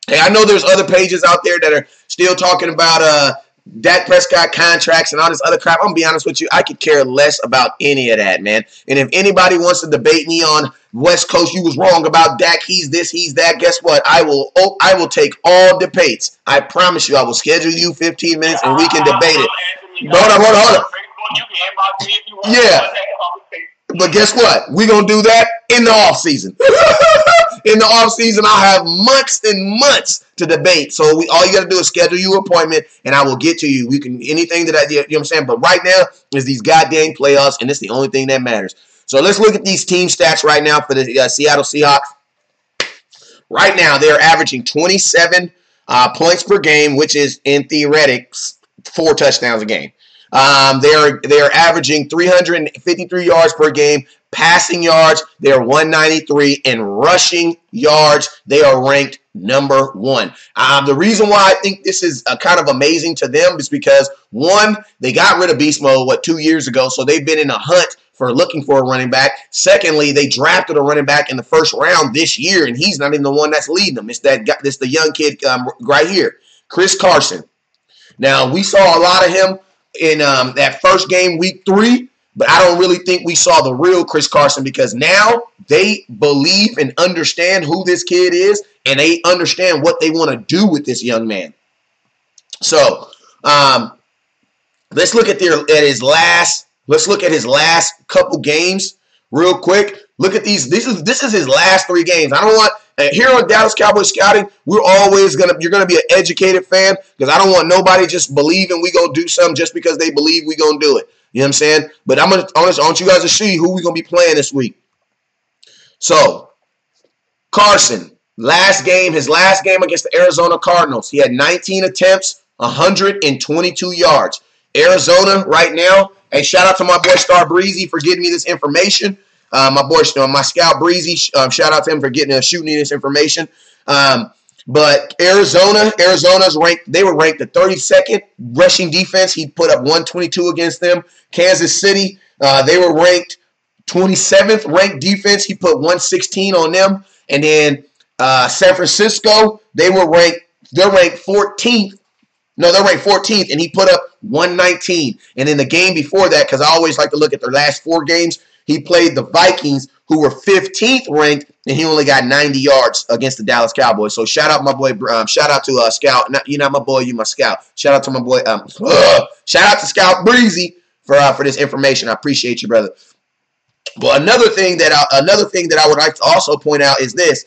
Hey, I know there's other pages out there that are still talking about Dak Prescott contracts and all this other crap. I'm going to be honest with you. I could care less about any of that, man. And if anybody wants to debate me on West Coast, you was wrong about Dak, he's this, he's that, guess what? I will take all debates. I promise you I will schedule you 15 minutes and we can debate it. Hold on. Yeah. But guess what? We're going to do that in the off season. In the off season, I'll have months and months to debate. So all you got to do is schedule your appointment, and I will get to you. We can anything that you know what I'm saying. But right now is these goddamn playoffs, and it's the only thing that matters. So let's look at these team stats right now for the Seattle Seahawks. Right now, they're averaging 27 points per game, which is in theoretics 4 touchdowns a game. They're averaging 353 yards per game. Passing yards, they're 193. And rushing yards, they are ranked number 1. The reason why I think this is kind of amazing to them is because, 1, they got rid of beast mode, 2 years ago, so they've been in a hunt for looking for a running back. Secondly, they drafted a running back in the first round this year, and he's not even the one that's leading them. It's the young kid right here, Chris Carson. Now, we saw a lot of him in that first game, week 3, but I don't really think we saw the real Chris Carson because now they believe and understand who this kid is, and they understand what they want to do with this young man. So let's look at his last. Let's look at his last couple games real quick. Look at these. This is his last 3 games. I don't want here on Dallas Cowboys Scouting. You're gonna be an educated fan, because I don't want nobody just believing we gonna do something just because they believe we gonna do it. You know what I'm saying? But I want you guys to see who we gonna be playing this week. So Carson, his last game against the Arizona Cardinals, he had 19 attempts, 122 yards. Arizona right now. Hey, shout out to my boy Star Breezy for getting me this information. My scout Breezy, shout out to him for shooting me this information. But Arizona's ranked. They were ranked the 32nd rushing defense. He put up 122 against them. Kansas City, they were ranked 27th ranked defense. He put 116 on them. And then San Francisco, they're ranked 14th. No, they're ranked 14th, and he put up 119. And in the game before that, because I always like to look at their last 4 games, he played the Vikings, who were 15th ranked, and he only got 90 yards against the Dallas Cowboys. So shout out my boy, shout out to Scout. You're not my boy, you my Scout. Shout out to my boy, shout out to Scout Breezy for this information. I appreciate you, brother. But another thing that I would like to also point out is this.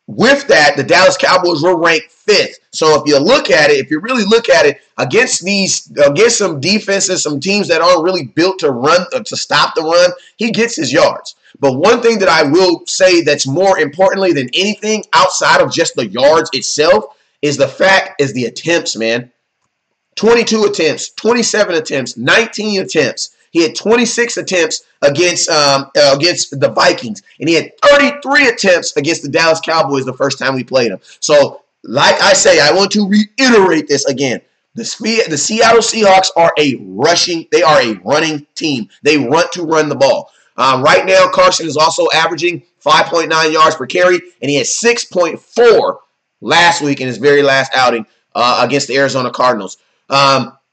With that, the Dallas Cowboys were ranked 5th. So if you really look at it, against some defenses, some teams that aren't really built to run, to stop the run, he gets his yards. But one thing that I will say that's more importantly than anything outside of just the yards itself is the attempts, man. 22 attempts, 27 attempts, 19 attempts. He had 26 attempts against the Vikings, and he had 33 attempts against the Dallas Cowboys the first time we played them. So, like I say, I want to reiterate this again. The Seattle Seahawks are a running team. They want to run the ball. Right now, Carson is also averaging 5.9 yards per carry, and he had 6.4 last week in his very last outing against the Arizona Cardinals.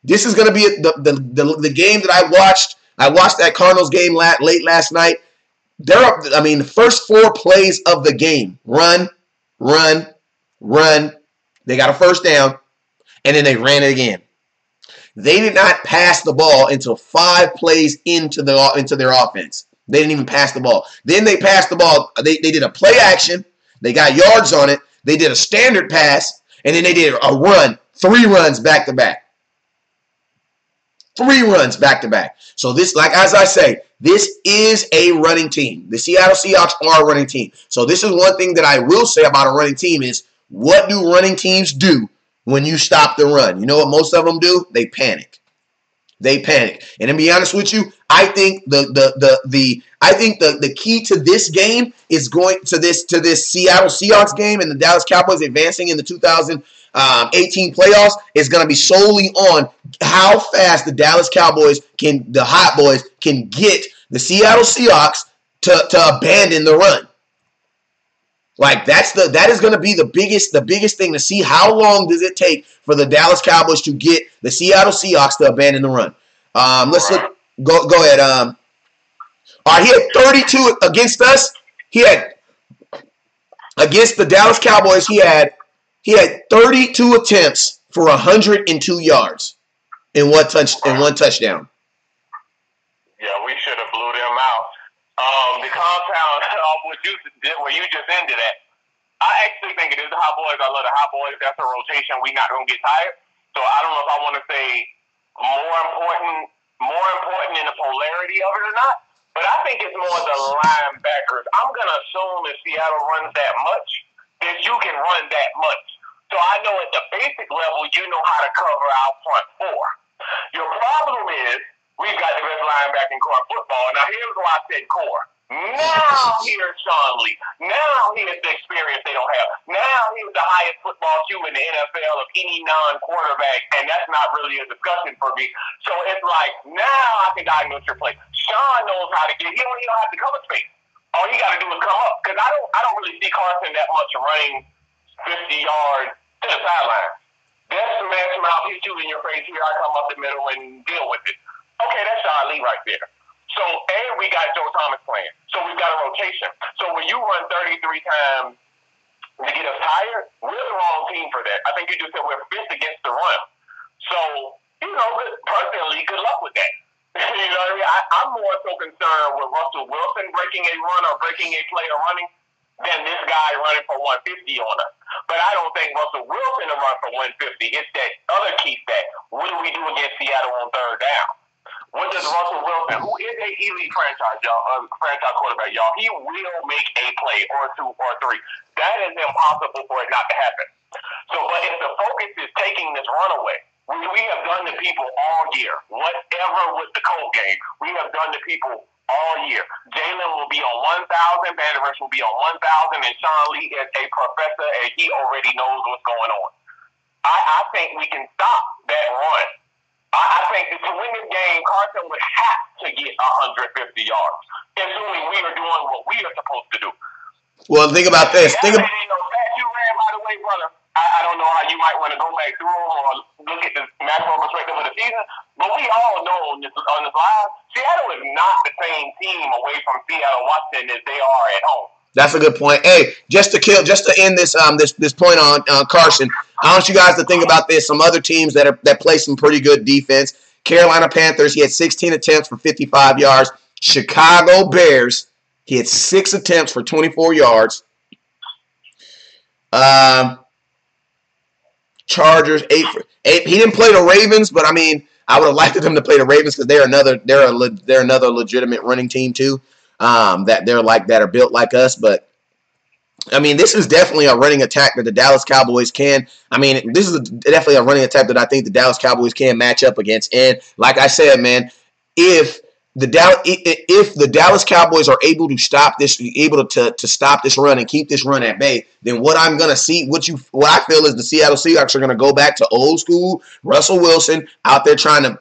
This is going to be the game that I watched. I watched that Cardinals game late last night. They're up. The first 4 plays of the game: run. They got a first down, and then they ran it again. They did not pass the ball until 5 plays into their offense. They didn't even pass the ball. Then they passed the ball. They did a play action. They got yards on it. They did a standard pass, and then they did a run. 3 runs back to back. 3 runs back to back. So this, as I say, this is a running team. The Seattle Seahawks are a running team. So this is one thing that I will say about a running team is, what do running teams do when you stop the run? You know what most of them do? They panic. And to be honest with you, I think the key to this game is going to this Seattle Seahawks game and the Dallas Cowboys advancing in the 2018 playoffs is going to be solely on how fast the Dallas Cowboys the Hot Boys can get the Seattle Seahawks to abandon the run. That is going to be the biggest thing, to see how long does it take for the Dallas Cowboys to get the Seattle Seahawks to abandon the run. Let's look. Go ahead. All right, he had 32 against us. He had against the Dallas Cowboys. He had 32 attempts for 102 yards in one touchdown. Yeah, we should have blew them out. The compound where you just ended at. I actually think it is the Hot Boys. I love the Hot Boys. That's a rotation. We're not going to get tired. So I don't know if I want to say more important in the polarity of it or not. But I think it's more the linebackers. I'm going to assume if Seattle runs that much, that you can run that much. So I know at the basic level, you know how to cover our front 4. Your problem is we've got the best linebacking core in football. Now, here's why I said core. Now here's Sean Lee. Now here's the experience they don't have. Now here's the highest football Q in the NFL of any non-quarterback, and that's not really a discussion for me. So it's like, now I can diagnose your play. Sean knows how to get. He don't have to cover space. All he got to do is come up. Because I don't really see Carson that much running 50 yards to the sideline. That's smash mouth, hit you in your face. Here I come up the middle and deal with it. Okay, that's Sean Lee right there. So, and we got Joe Thomas playing. So we've got a rotation. So when you run 33 times to get us tired, we're the wrong team for that. I think you just said we're fifth against the run. So, personally, good luck with that. You know what I mean? I'm more so concerned with Russell Wilson breaking a run or breaking a play or running than this guy running for 150 on us. But I don't think Russell Wilson will run for 150. It's that other key stat. What do we do against Seattle on third down? What does Russell Wilson, who is a elite franchise quarterback, y'all, he will make a play or two or three. That is impossible for it not to happen. So, but if the focus is taking this runaway, we have done to people all year, whatever with the Colt game, we have done to people all year. Jalen will be on 1,000, Vanderbilt will be on 1,000, and Sean Lee is a professor, and he already knows what's going on. I think we can stop that run. I think that to win this game, Carson would have to get 150 yards, assuming we are doing what we are supposed to do. Well, think about this. You ran, by the way, brother. I don't know how you might want to go back through them or look at the macro perspective of the season, but we all know on this live, Seattle is not the same team away from Seattle, Washington as they are at home. That's a good point. Hey, just to end this this point on Carson, I want you guys to think about this. Some other teams that play some pretty good defense. Carolina Panthers, he had 16 attempts for 55 yards. Chicago Bears, he had 6 attempts for 24 yards. Chargers 8 for 8. He didn't play the Ravens, but I mean, I would have liked them to play the Ravens because they're another legitimate running team too. That are built like us, but I mean, this is definitely a running attack that the Dallas Cowboys can. I mean, this is definitely a running attack that I think the Dallas Cowboys can match up against. And like I said, man, if the Dallas Cowboys are able to stop this, stop this run and keep this run at bay, then what I'm gonna see, what I feel is the Seattle Seahawks are gonna go back to old school Russell Wilson out there trying to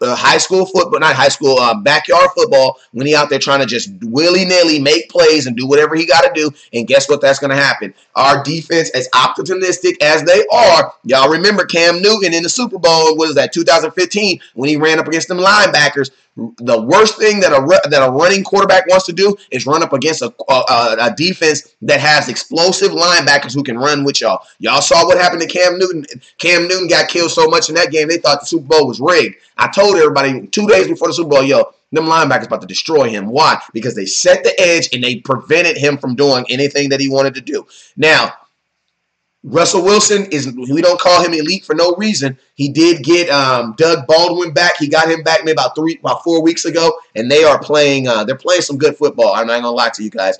backyard football when he out there trying to just willy-nilly make plays and do whatever he got to do. And guess what? That's gonna happen. Our defense, as optimistic as they are, y'all remember Cam Newton in the Super Bowl? What is that? 2015 when he ran up against them linebackers. The worst thing that a running quarterback wants to do is run up against a defense that has explosive linebackers who can run with y'all. Y'all saw what happened to Cam Newton. Cam Newton got killed so much in that game, they thought the Super Bowl was rigged. I told everybody 2 days before the Super Bowl, them linebackers about to destroy him. Why? Because they set the edge and they prevented him from doing anything that he wanted to do. Now, Russell Wilson we don't call him elite for no reason. He did get Doug Baldwin back. He got him back maybe about 4 weeks ago, and they are playing. They're playing some good football. I'm not gonna lie to you guys.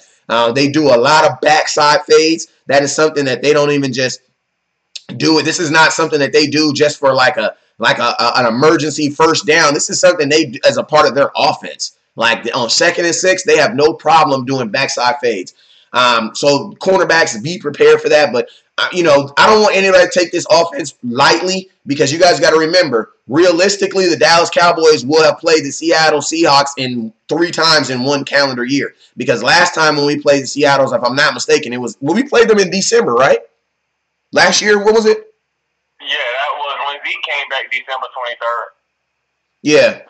They do a lot of backside fades. That is something that they don't even just do. This is not something that they do just for like an emergency first down. This is something they do as a part of their offense. Like on 2nd and 6, they have no problem doing backside fades. So cornerbacks, be prepared for that. But I don't want anybody to take this offense lightly because you guys got to remember, realistically, the Dallas Cowboys will have played the Seattle Seahawks 3 times in 1 calendar year. Because last time when we played the Seattle's, if I'm not mistaken, we played them in December, right? Last year, what was it? Yeah, that was when Zeke came back December 23rd. Yeah.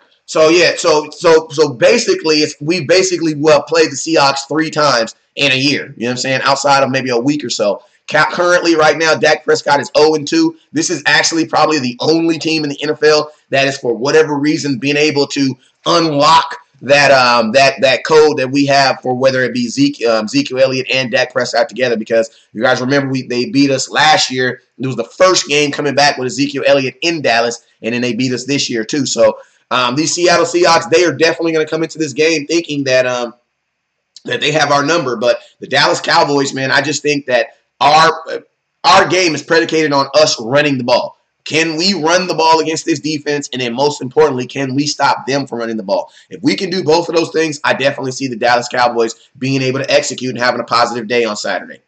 So basically, we basically played the Seahawks 3 times in a year. You know what I'm saying? Outside of maybe a week or so. Currently, right now, Dak Prescott is 0-2. This is actually probably the only team in the NFL that is, for whatever reason, being able to unlock that code that we have for whether it be Ezekiel Elliott and Dak Prescott together. Because you guys remember they beat us last year. It was the first game coming back with Ezekiel Elliott in Dallas, and then they beat us this year too. So these Seattle Seahawks, they are definitely going to come into this game thinking that they have our number. But the Dallas Cowboys, man, I just think that our game is predicated on us running the ball. Can we run the ball against this defense? And then most importantly, can we stop them from running the ball? If we can do both of those things, I definitely see the Dallas Cowboys being able to execute and having a positive day on Saturday.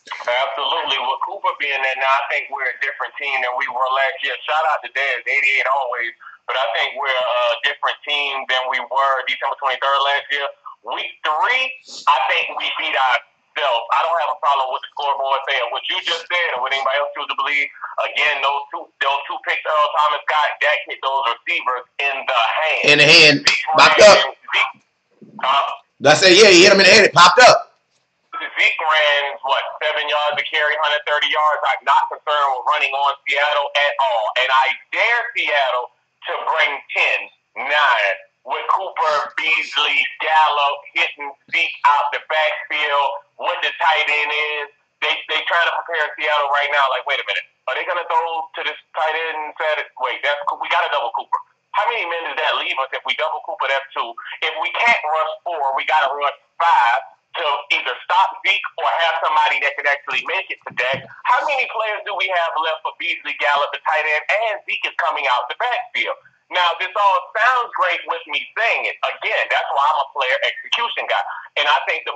Absolutely. With Cooper being there now, I think we're a different team than we were last year. Shout out to Dez, 88 always. But I think we're a different team than we were December 23rd last year. Week 3, I think we beat ourselves. I don't have have a problem with the scoreboard saying what you just said and what anybody else chooses to believe. Again, those two picks Earl Thomas got, Dak hit those receivers in the hand. In the hand. Popped up. I said, yeah, he hit him in the hand. It popped up. Zeke ran, 7 yards to carry, 130 yards. I'm not concerned with running on Seattle at all. And I dare Seattle to bring 10, 9, with Cooper, Beasley, Gallup hitting Zeke out the backfield, what the tight end is. They trying to prepare Seattle right now. Like, wait a minute. Are they going to throw to this tight end and say, wait, we got to double Cooper. How many men does that leave us if we double Cooper? That's 2. If we can't rush 4, we got to rush 5 to either stop Zeke or have somebody that could actually make it to Dak. How many players do we have left for Beasley, Gallup, the tight end, and Zeke is coming out the backfield? Now, this all sounds great with me saying it. Again, that's why I'm a player execution guy. And I think the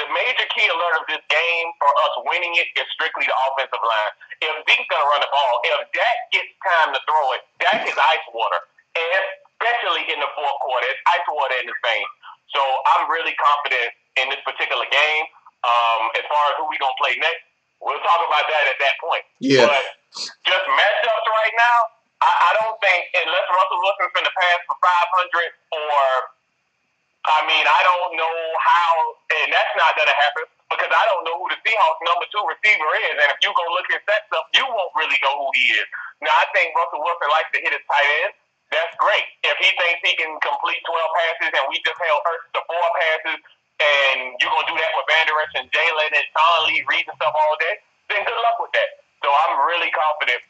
major key alert of this game for us winning it is strictly the offensive line. If Zeke's going to run the ball, if Dak gets time to throw it, Dak is ice water. And especially in the fourth quarter, it's ice water in his veins. So I'm really confident in this particular game. As far as who we going to play next, we'll talk about that at that point. Yeah. But just matchups right now, I don't think, unless Russell Wilson's going to pass for 500 or, I don't know how, and that's not going to happen because I don't know who the Seahawks number 2 receiver is. And if you go look at that stuff, you won't really know who he is. Now, I think Russell Wilson likes to hit his tight end. That's great. If he thinks he can complete 12 passes and we just held Hurts to 4 passes and you're going to do that with Van Der Esch and Jalen and Sean Lee reading stuff all day, then good luck with that. So I'm really confident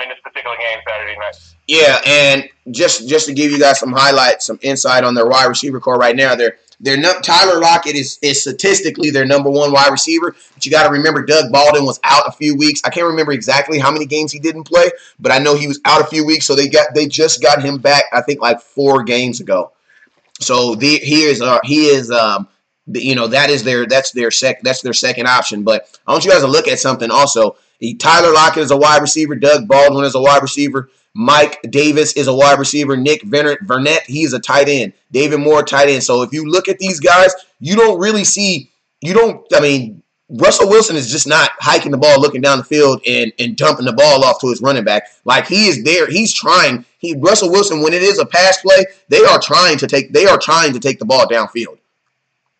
in this particular game Saturday night. Yeah, and just to give you guys some highlights, some insight on their wide receiver core right now, Tyler Lockett is statistically their number 1 wide receiver. But you got to remember Doug Baldwin was out a few weeks. I can't remember exactly how many games he didn't play, but I know he was out a few weeks. So they just got him back, I think, like 4 games ago. So that's their second option. But I want you guys to look at something also. Tyler Lockett is a wide receiver. Doug Baldwin is a wide receiver. Mike Davis is a wide receiver. Nick Vernett, he's a tight end. David Moore, tight end. So if you look at these guys, Russell Wilson is just not hiking the ball, looking down the field and dumping the ball off to his running back. Like, he is there. He's trying. Russell Wilson, when it is a pass play, they are trying to take the ball downfield.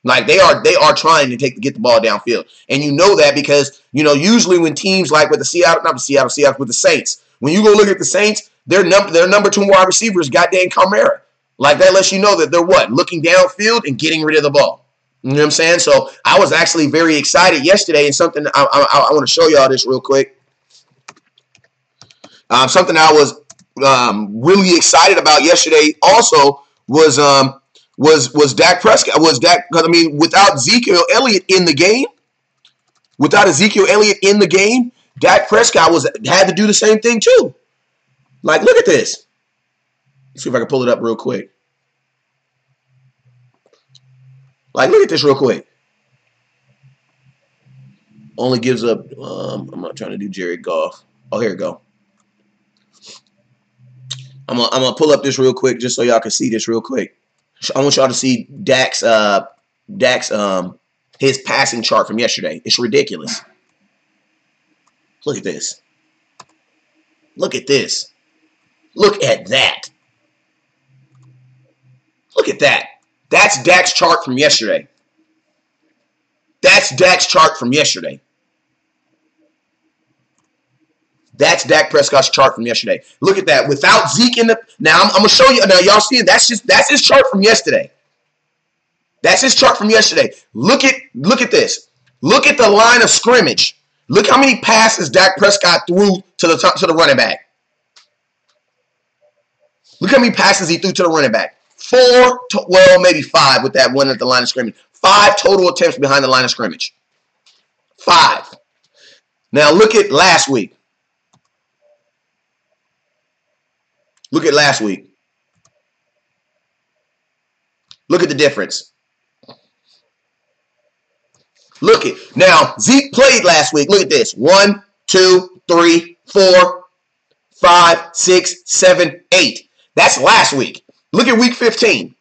Like, they are trying to get the ball downfield. And you know that because, usually when teams like with with the Saints, when you go look at the Saints, their number 2 wide receiver is goddamn Kamara. Like, that lets you know that they're looking downfield and getting rid of the ball. You know what I'm saying? So I was actually very excited yesterday, and something I want to show y'all this real quick. Something I was really excited about yesterday also was Dak Prescott. Without Ezekiel Elliott in the game, Dak Prescott had to do the same thing too. Like, look at this. Let's see if I can pull it up real quick. Like, look at this real quick. Only gives up, I'm not trying to do Jared Goff. Oh, here we go. I'm gonna pull up this real quick just so y'all can see this real quick. I want y'all to see Dak's his passing chart from yesterday. It's ridiculous. Look at this. Look at this. Look at that. Look at that. That's Dak's chart from yesterday. That's Dak's chart from yesterday. That's Dak Prescott's chart from yesterday. Look at that. Without Zeke in the... Now, I'm going to show you. Now, y'all see it? That's his chart from yesterday. That's his chart from yesterday. Look at this. Look at the line of scrimmage. Look how many passes Dak Prescott threw to the running back. Look how many passes he threw to the running back. 4, maybe 5 with that one at the line of scrimmage. 5 total attempts behind the line of scrimmage. 5. Now, look at last week. Look at last week. Look at the difference. Look at now. Zeke played last week. Look at this. 1, 2, 3, 4, 5, 6, 7, 8. That's last week. Look at week 15.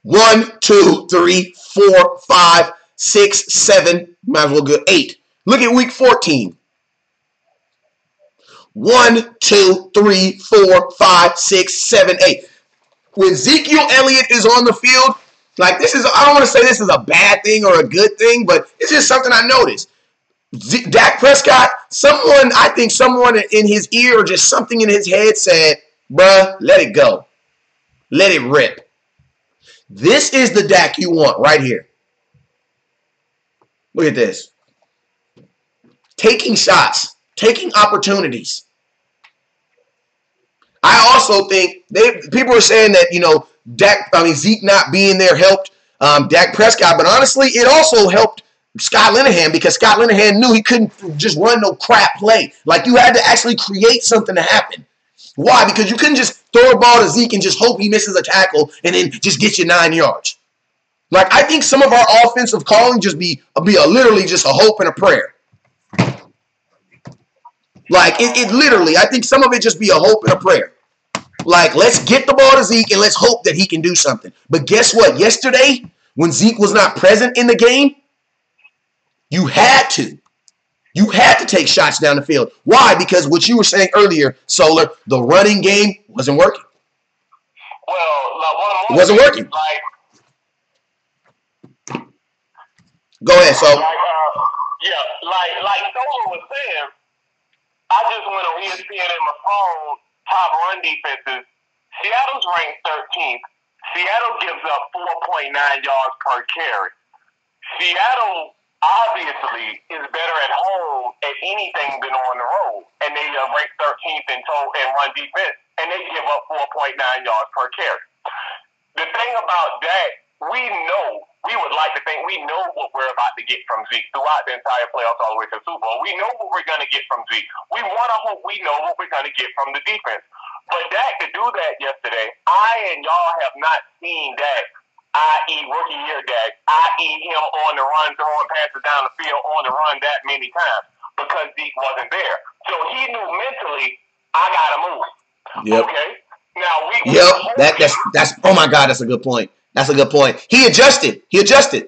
1, 2, 3, 4, 5, 6, 7. Might as well go 8. Look at week 14. 1, 2, 3, 4, 5, 6, 7, 8. When Ezekiel Elliott is on the field, like this is, I don't want to say this is a bad thing or a good thing, but it's just something I noticed. Dak Prescott, I think someone in his ear or just something in his head said, bruh, let it go. Let it rip. This is the Dak you want right here. Look at this. Taking shots, taking opportunities. I also think people are saying that, Zeke not being there helped Dak Prescott, but honestly, it also helped Scott Linehan because Scott Linehan knew he couldn't just run no crap play. Like, you had to actually create something to happen. Why? Because you couldn't just throw a ball to Zeke and just hope he misses a tackle and then just get you 9 yards. Like, I think some of our offensive calling just be literally just a hope and a prayer. Like, it literally, I think some of it just be a hope and a prayer. Like, let's get the ball to Zeke and let's hope that he can do something. But guess what? Yesterday, when Zeke was not present in the game, you had to. You had to take shots down the field. Why? Because what you were saying earlier, Solar, the running game wasn't working. Well, it wasn't working. Go ahead, Solar. Like Solar was saying, I just went on ESPN in my phone, top run defenses. Seattle's ranked 13th. Seattle gives up 4.9 yards per carry. Seattle obviously is better at home at anything than on the road, and they are ranked 13th in total in run defense, and they give up 4.9 yards per carry. The thing about that, we would like to think we know what we're about to get from Zeke throughout the entire playoffs all the way to the Super Bowl. We know what we're going to get from Zeke. We want to hope we know what we're going to get from the defense. But Dak to do that yesterday, I and y'all have not seen Dak, i.e. rookie year Dak, i.e. him on the run, throwing passes down the field on the run that many times because Zeke wasn't there. So he knew mentally, I got to move. Yep. Okay? Now, that's oh my God, that's a good point. That's a good point. He adjusted. Right.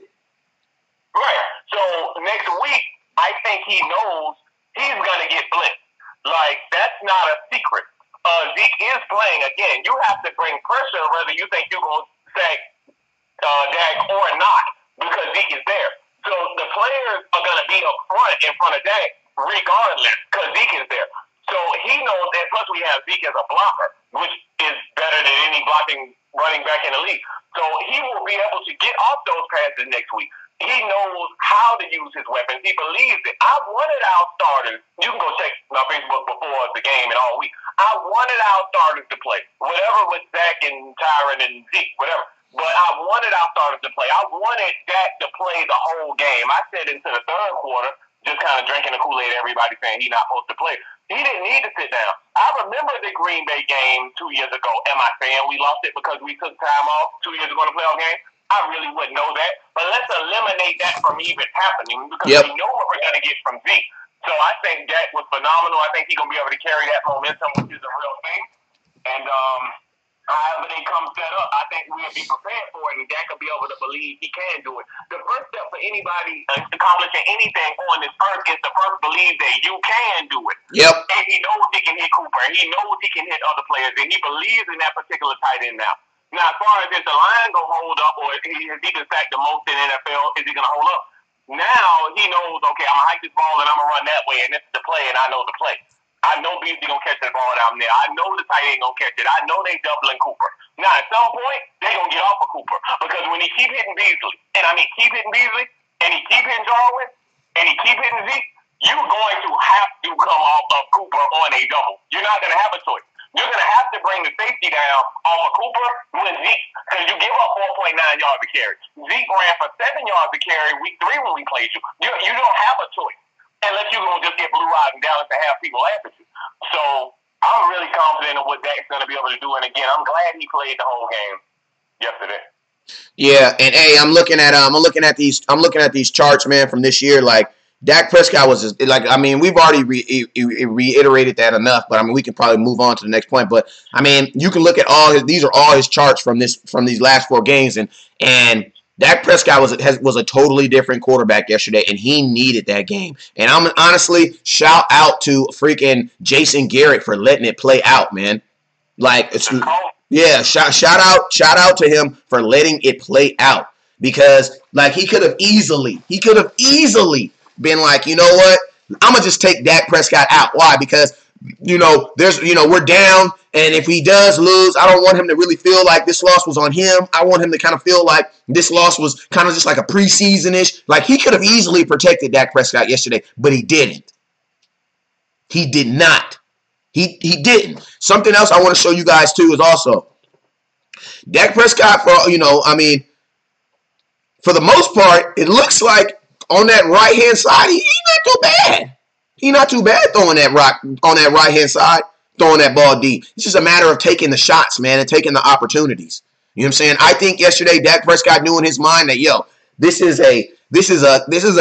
So next week, I think he knows he's going to get blitzed. Like, that's not a secret. Zeke is playing again. You have to bring pressure whether you think you're going to sack Dak or not because Zeke is there. So the players are going to be up front in front of Dak regardless because Zeke is there. So he knows that, plus we have Zeke as a blocker, which is better than any blocking running back in the league. So he will be able to get off those passes next week. He knows how to use his weapons. He believes it. I wanted our starters. You can go check my Facebook before the game and all week. I wanted our starters to play, whatever with Zach and Tyron and Zeke, whatever. But I wanted our starters to play. I wanted Dak to play the whole game. I said into the third quarter, just kind of drinking the Kool-Aid, everybody saying he's not supposed to play. He didn't need to sit down. I remember the Green Bay game 2 years ago. Am I saying we lost it because we took time off 2 years ago in the playoff game? I really wouldn't know that. But let's eliminate that from even happening because we know what we're going to get from Zeke. So I think Dak was phenomenal. I think he's going to be able to carry that momentum, which is a real thing. And however they come set up, I think we'll be prepared for it, and Dak will be able to believe he can do it. The first step for anybody accomplishing anything on this earth is to first believe that you can do it. Yep. And he knows he can hit Cooper, and he knows he can hit other players, and he believes in that particular tight end now. Now, as far as if the line going to hold up, or if he can sack the most in the NFL, is he going to hold up? Now he knows, okay, I'm going to hike this ball, and I'm going to run that way, and this is the play, and I know the play. I know Beasley gonna catch that ball down there. I know the tight end gonna catch it. I know they doubling Cooper. Now at some point they gonna get off of Cooper because when he keep hitting Beasley, and I mean keep hitting Beasley, and he keep hitting Jarwin, and he keep hitting Zeke, you're going to have to come off of Cooper on a double. You're not gonna have a choice. You're gonna have to bring the safety down off of Cooper with Zeke because you give up 4.9 yards a carry. Zeke ran for 7 yards a carry week 3 when we played you. You don't have a choice. Unless you're going to just get blue out in Dallas and have people laugh at you. So I'm really confident in what Dak's going to be able to do. And again, I'm glad he played the whole game yesterday. Yeah, and hey, I'm looking at these charts, man, from this year. Like, Dak Prescott was just, like, I mean, we've already reiterated that enough, but I mean, we can probably move on to the next point. But I mean, you can look at these are all his charts from these last 4 games, and Dak Prescott was a totally different quarterback yesterday, and he needed that game. And I'm honestly, shout out to freaking Jason Garrett for letting it play out, man. Like, yeah, shout out to him for letting it play out, because like he could have easily been like, you know what, I'm gonna just take Dak Prescott out. Why? Because we're down, and if he does lose, I don't want him to really feel like this loss was on him. I want him to kind of feel like this loss was kind of just like a preseason-ish. Like, he could have easily protected Dak Prescott yesterday, but he didn't. He did not. He didn't. Something else I want to show you guys too is also Dak Prescott, for the most part, it looks like on that right-hand side, he's not too bad. He's not too bad throwing that rock on that right-hand side, throwing that ball deep. It's just a matter of taking the shots, man, and taking the opportunities. You know what I'm saying? I think yesterday Dak Prescott knew in his mind that, this is a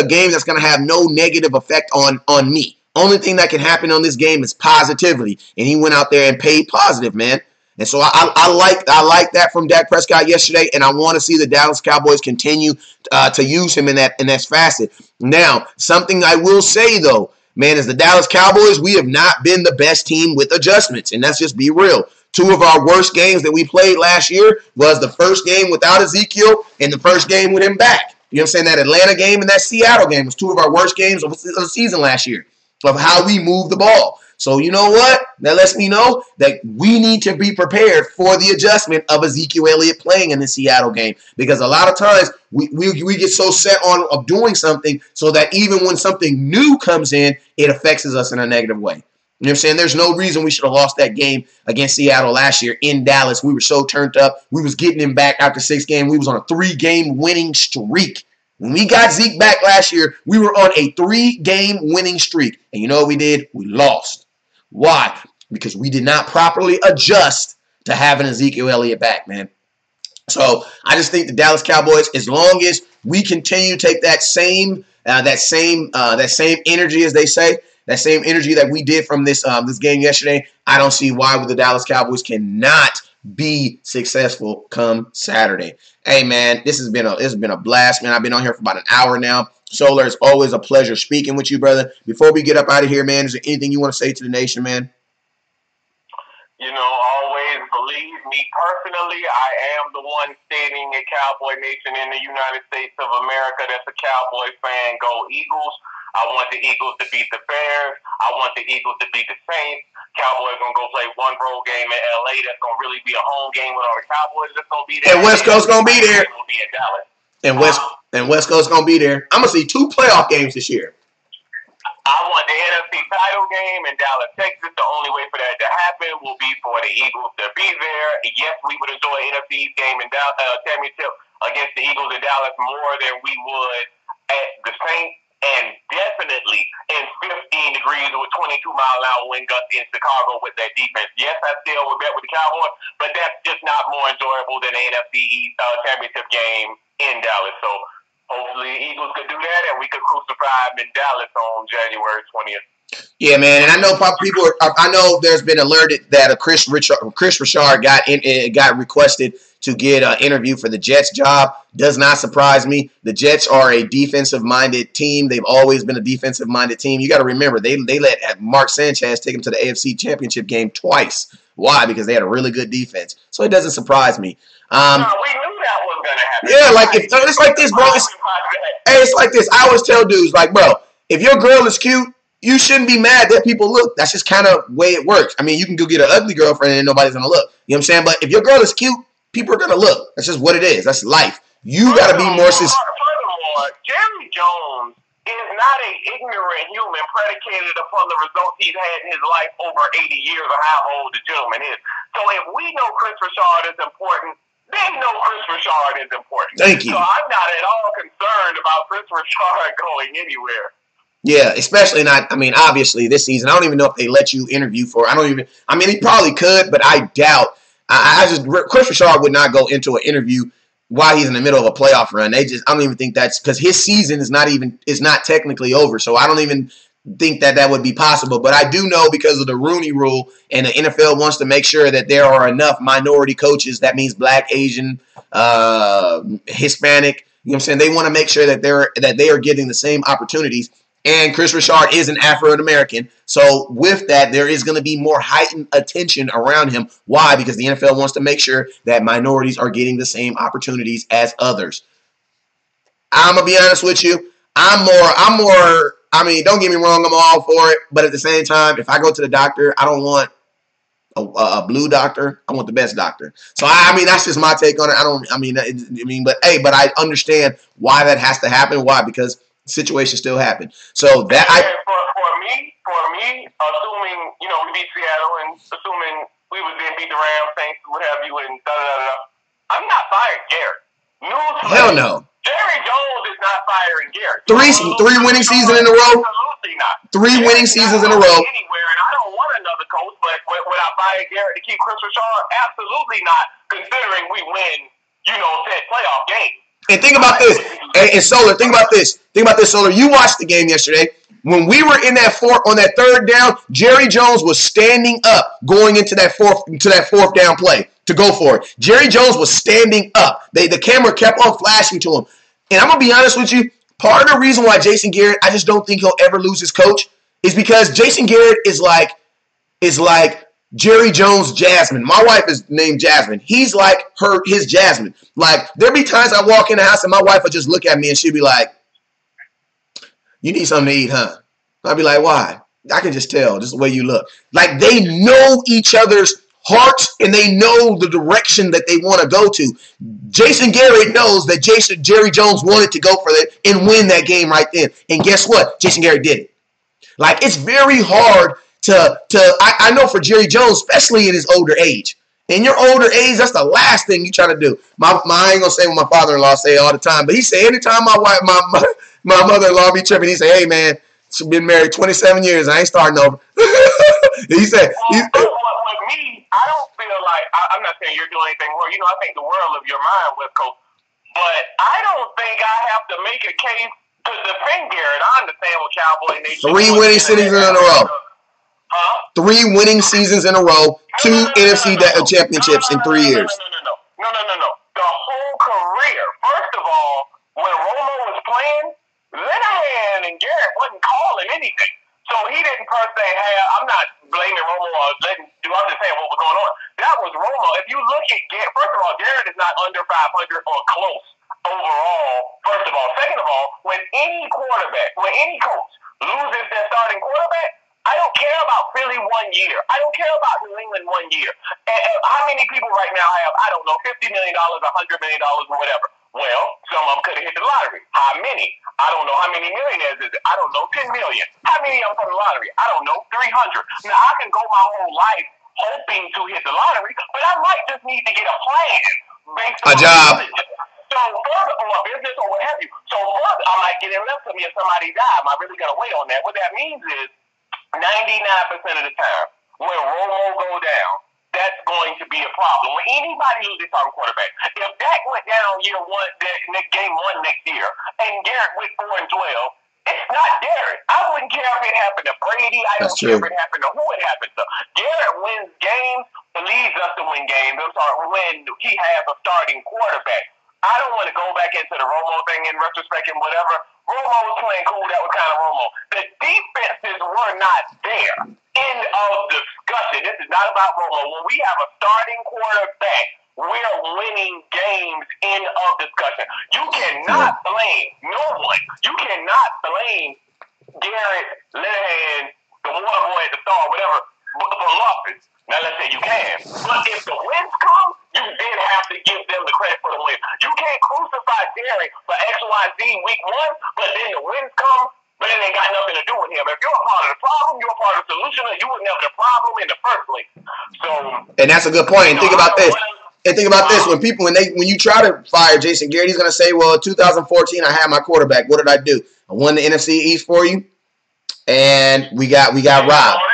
game that's going to have no negative effect on me. Only thing that can happen on this game is positivity, and he went out there and paid positive, man. And so I like that from Dak Prescott yesterday, and I want to see the Dallas Cowboys continue to use him in that facet. Now, something I will say though, man, is the Dallas Cowboys, we have not been the best team with adjustments, and let's just be real. 2 of our worst games that we played last year was the first game without Ezekiel and the first game with him back. You know what I'm saying? That Atlanta game and that Seattle game was 2 of our worst games of the season last year of how we moved the ball. So you know what? That lets me know that we need to be prepared for the adjustment of Ezekiel Elliott playing in the Seattle game, because a lot of times we get so set on doing something so that even when something new comes in, it affects us in a negative way. You know what I'm saying? There's no reason we should have lost that game against Seattle last year in Dallas. We were so turned up. We was getting him back after 6 games. We was on a 3-game winning streak. When we got Zeke back last year, we were on a 3-game winning streak. And you know what we did? We lost. Why? Because we did not properly adjust to having Ezekiel Elliott back, man. So I just think the Dallas Cowboys, as long as we continue to take that same energy, as they say, that same energy that we did from this game yesterday, I don't see why the Dallas Cowboys cannot be successful come Saturday. Hey, man, this has been a blast, man. I've been on here for about an hour now. Solar, it's always a pleasure speaking with you, brother. Before we get up out of here, man, is there anything you want to say to the nation, man? Always believe me personally, I am the one stating a Cowboy Nation in the United States of America that's a Cowboy fan. Go Eagles. I want the Eagles to beat the Bears. I want the Eagles to beat the Saints. Cowboys going to go play one road game in L.A. That's going to really be a home game with all the Cowboys that's going to be there. And West Coast going to be there. Will be in Dallas. And West Coast going to be there. I'm going to see 2 playoff games this year. I want the NFC title game in Dallas, Texas. The only way for that to happen will be for the Eagles to be there. Yes, we would enjoy an NFC game in championship against the Eagles in Dallas more than we would at the Saints. And definitely in 15 degrees with 22-mile-an-hour wind gusts in Chicago with that defense. Yes, I still would bet with the Cowboys, but that's just not more enjoyable than the NFC championship game in Dallas. So hopefully the Eagles could do that, and we could crucify them in Dallas on January 20th. Yeah, man, and I know people. I know there's been alerted that Chris Richard got requested to get an interview for the Jets job. Does not surprise me. The Jets are a defensive-minded team. They've always been a defensive-minded team. You got to remember, they let Mark Sanchez take him to the AFC Championship game twice. Why? Because they had a really good defense. So it doesn't surprise me. No, we knew that was going to happen. Yeah, like it's like this, bro. It's like this. I always tell dudes, like, bro, if your girl is cute, you shouldn't be mad that people look. That's just kind of way it works. I mean, you can go get an ugly girlfriend and nobody's going to look. You know what I'm saying? But if your girl is cute, people are going to look. That's just what it is. That's life. You got to be more Furthermore, Jerry Jones is not an ignorant human predicated upon the results he's had in his life over 80 years or how old the gentleman is. So if we know Chris Richard is important, they know Chris Richard is important. Thank you. So I'm not at all concerned about Chris Richard going anywhere. Yeah, especially not, I mean, obviously this season. I don't even know if they let you interview for, I mean, he probably could, but I doubt. Chris Richard would not go into an interview while he's in the middle of a playoff run. I don't even think that's because his season is not technically over. So I don't even think that would be possible. But I do know because of the Rooney Rule, and the NFL wants to make sure that there are enough minority coaches. That means Black, Asian, Hispanic. You know what I'm saying? They want to make sure that they are getting the same opportunities. And Chris Richard is an Afro-American. So with that, there is going to be more heightened attention around him. Why? Because the NFL wants to make sure that minorities are getting the same opportunities as others. I'm going to be honest with you. I'm more, I mean, don't get me wrong, I'm all for it. But at the same time, if I go to the doctor, I don't want a blue doctor. I want the best doctor. So, I mean, that's just my take on it. But I understand why that has to happen. Why? Because situations still happen. So that for me, assuming we beat Seattle and assuming we would then beat the Rams, Saints, what have you, and I'm not firing Garrett. Hell no. Jerry Jones is not firing Garrett. Three winning seasons in a row. Absolutely not. Three winning seasons in a row. Anywhere, and I don't want another coach, but would I fire Garrett to keep Chris Richard? Absolutely not. Considering we win, 10 playoff games. And think about this. And Solar, think about this. Think about this, Solar. You watched the game yesterday. When we were in on that third down, Jerry Jones was standing up going into that fourth down play to go for it. Jerry Jones was standing up. The camera kept on flashing to him. And I'm going to be honest with you, part of the reason why Jason Garrett, I just don't think he'll ever lose his coach, is because Jason Garrett is like Jerry Jones' Jasmine. My wife is named Jasmine. He's like his Jasmine. Like, there be times I walk in the house and my wife would just look at me and she'd be like, "You need something to eat, huh?" I'd be like, "Why?" "I can just tell, just the way you look." Like, they know each other's hearts and they know the direction that they want to go to. Jason Garrett knows that Jerry Jones wanted to go for it and win that game right then. And guess what? Jason Garrett did it. Like, it's very hard I know for Jerry Jones, especially in his older age. In your older age, that's the last thing you try to do. I ain't gonna say what my father-in-law say all the time, but he say anytime my mother-in-law be tripping, he say, "Hey man, she's been married 27 years. I ain't starting over." He said. With me, I don't feel like I'm not saying you're doing anything wrong. I think the world of your mind, West Coast, but I don't think I have to make a case to defend Garrett. I understand what Cowboy Nation. 3 winning seasons in a row. Huh? 3 winning seasons in a row, 2 NFC championships in 3 years. No. The whole career. First of all, when Romo was playing, Linehan and Garrett wasn't calling anything. So he didn't per se have, I'm not blaming Romo or I'm just saying what was going on. That was Romo. If you look at Garrett, first of all, Garrett is not under 500 or close overall, first of all. Second of all, when any coach loses their starting quarterback, I don't care about Philly 1 year. I don't care about New England 1 year. And how many people right now have, I don't know, $50 million, $100 million, or whatever? Well, some of them could have hit the lottery. How many? I don't know. How many millionaires is it? I don't know. 10 million. How many of them from the lottery? I don't know. 300. Now, I can go my whole life hoping to hit the lottery, but I might just need to get a plan based on a job. So further, or a business or what have you. So further, I might get it left to me if somebody died. Am I really going to wait on that? What that means is 99% of the time, when Romo go down, that's going to be a problem. When anybody loses their starting quarterback, if Dak went down game 1 next year, and Garrett went 4-12, it's not Garrett. I wouldn't care if it happened to Brady. I don't care if it happened to who it happened to. Garrett wins games, leads us to win games. When he has a starting quarterback. I don't want to go back into the Romo thing in retrospect and whatever. Romo was playing cool. That was kind of Romo. The defenses were not there. End of discussion. This is not about Romo. When we have a starting quarterback, we're winning games. End of discussion. You cannot blame no one. You cannot blame Garrett, Linehan, the water boy at the Star, whatever, for losses. Now, let's say you can. But if the wins come, you then have to give them the credit for the win. You can't crucify Jerry for XYZ week 1, but then the wins come, but it ain't got nothing to do with him. If you're a part of the problem, you're a part of the solution, or you were never the problem in the first place. So, and that's a good point. And think about this. When you try to fire Jason Garrett, he's gonna say, "Well, in 2014, I had my quarterback. What did I do? I won the NFC East for you, and we got robbed."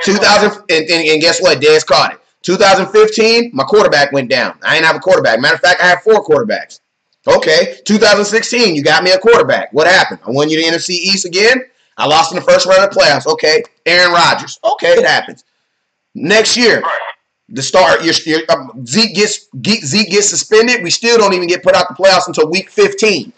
2000 and guess what? Dez caught it. 2015, my quarterback went down. I didn't have a quarterback. Matter of fact, I had 4 quarterbacks. Okay, 2016, you got me a quarterback. What happened? I won you the NFC East again. I lost in the first round of the playoffs. Okay, Aaron Rodgers. Okay, it happens. Next year, the start, Zeke gets suspended. We still don't even get put out the playoffs until week 15.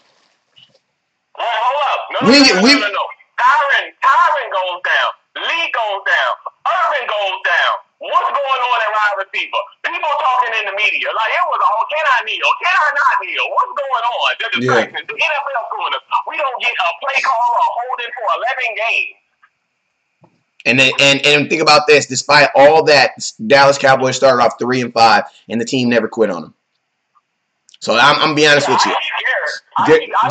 All right, hold up. No. Tyron goes down. Lee goes down. Irvin goes down. What's going on at wide receiver? People talking in the media like it was can I kneel? Can I not kneel? What's going on? The distractions. The NFL doing us. We don't get a play call or holding for 11 games. And think about this. Despite all that, Dallas Cowboys started off 3-5, and the team never quit on them. So I'm gonna be honest with you.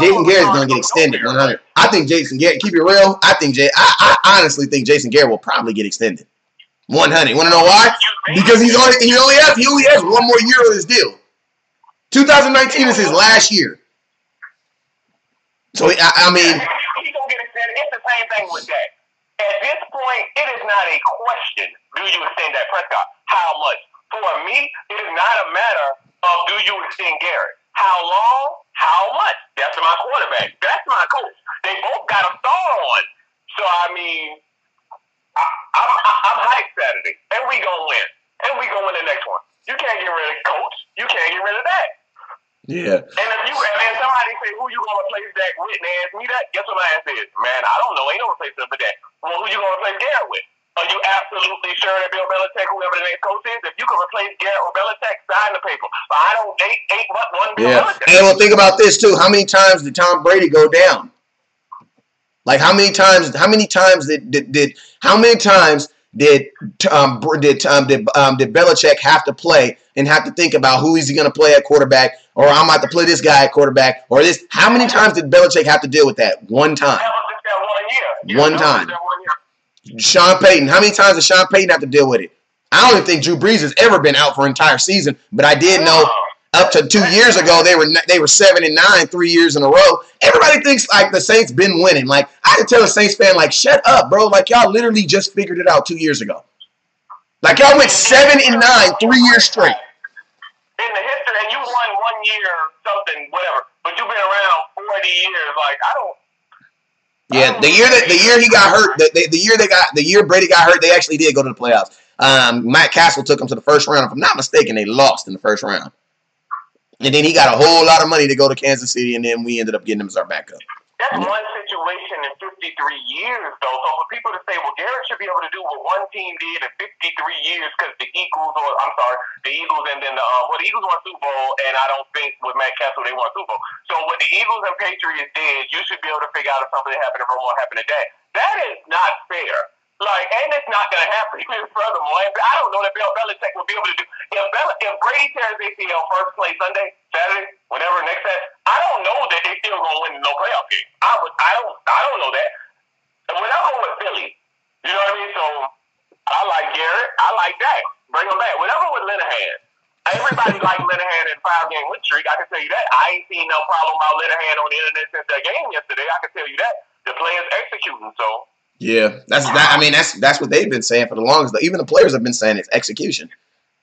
Jason Garrett is gonna get extended 100. I think Jason Garrett. Keep it real. I honestly think Jason Garrett will probably get extended 100. You want to know why? Because he only has 1 more year of his deal. 2019 is his last year. So I mean, he's gonna get extended. It's the same thing with that. At this point, it is not a question. Do you extend that Prescott? How much? For me, it is not a matter of do you extend Garrett. How long? How much? That's my quarterback. That's my coach. They both got a star on. So, I mean, I'm hyped Saturday. And we going to win. And we going to win the next one. You can't get rid of coach. You can't get rid of that. Yeah. And if somebody say, who you going to replace Dak with, and ask me that, guess what my answer is? Man, I don't know. Ain't no replacement for Dak. Well, who you going to replace Garrett with? Are you absolutely sure that Bill Belichick, whoever the next coach is, if you can replace Garrett or Belichick, sign the paper? But I don't date one Bill Belichick. And well, think about this too. How many times did Tom Brady go down? Like how many times did Belichick have to play and have to think about who is he going to play at quarterback, or I'm about to play this guy at quarterback, or this? How many times did Belichick have to deal with that? One time. That was just that 1 year. One time. Sean Payton. How many times did Sean Payton have to deal with it? I don't even think Drew Brees has ever been out for an entire season, but I did know up to 2 years ago they were 7-9 3 years in a row. Everybody thinks like the Saints been winning. Like I had to tell a Saints fan, like, shut up, bro. Like y'all literally just figured it out 2 years ago. Like y'all went 7-9 3 years straight. In the history, and you won 1 year, something, whatever. But you've been around 40 years. Like I don't. Yeah, the year he got hurt, the year Brady got hurt, they actually did go to the playoffs. Matt Castle took them to the first round. If I'm not mistaken, they lost in the first round. And then he got a whole lot of money to go to Kansas City, and then we ended up getting him as our backup. That's one situation in 53 years, though. So for people to say, well, Garrett should be able to do what one team did in 53 years because the Eagles and then the Eagles won Super Bowl, and I don't think with Matt Castle they won Super Bowl. So what the Eagles and Patriots did, you should be able to figure out if something happened to Romo happened to that. That is not fair. Like, and it's not going to happen. Furthermore, I don't know that Bill Belichick will be able to do. If Brady tears ACL first play Sunday, Saturday, whenever next set, I don't know that they still going to win no playoff game. I don't know that. And when I go with Philly, you know what I mean. So I like Garrett. I like Dak. Bring him back. Whatever with Linehan. Everybody liked Linehan in 5-game win streak. I can tell you that. I ain't seen no problem about Linehan on the internet since that game yesterday. I can tell you that. The players executing. So. Yeah, that's what they've been saying for the longest. Even the players have been saying it's execution.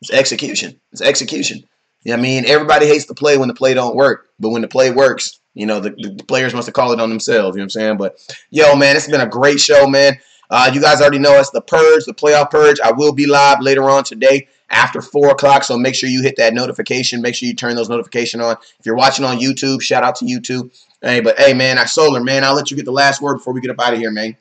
It's execution. It's execution. You know what I mean? Everybody hates the play when the play don't work. But when the play works, you know, the players must have called it on themselves. You know what I'm saying? But, yo, man, it's been a great show, man. You guys already know it's the Purge, the playoff Purge. I will be live later on today after 4 o'clock, so make sure you hit that notification. Make sure you turn those notifications on. If you're watching on YouTube, shout out to YouTube. Hey, man, Solar, man, I'll let you get the last word before we get up out of here, man.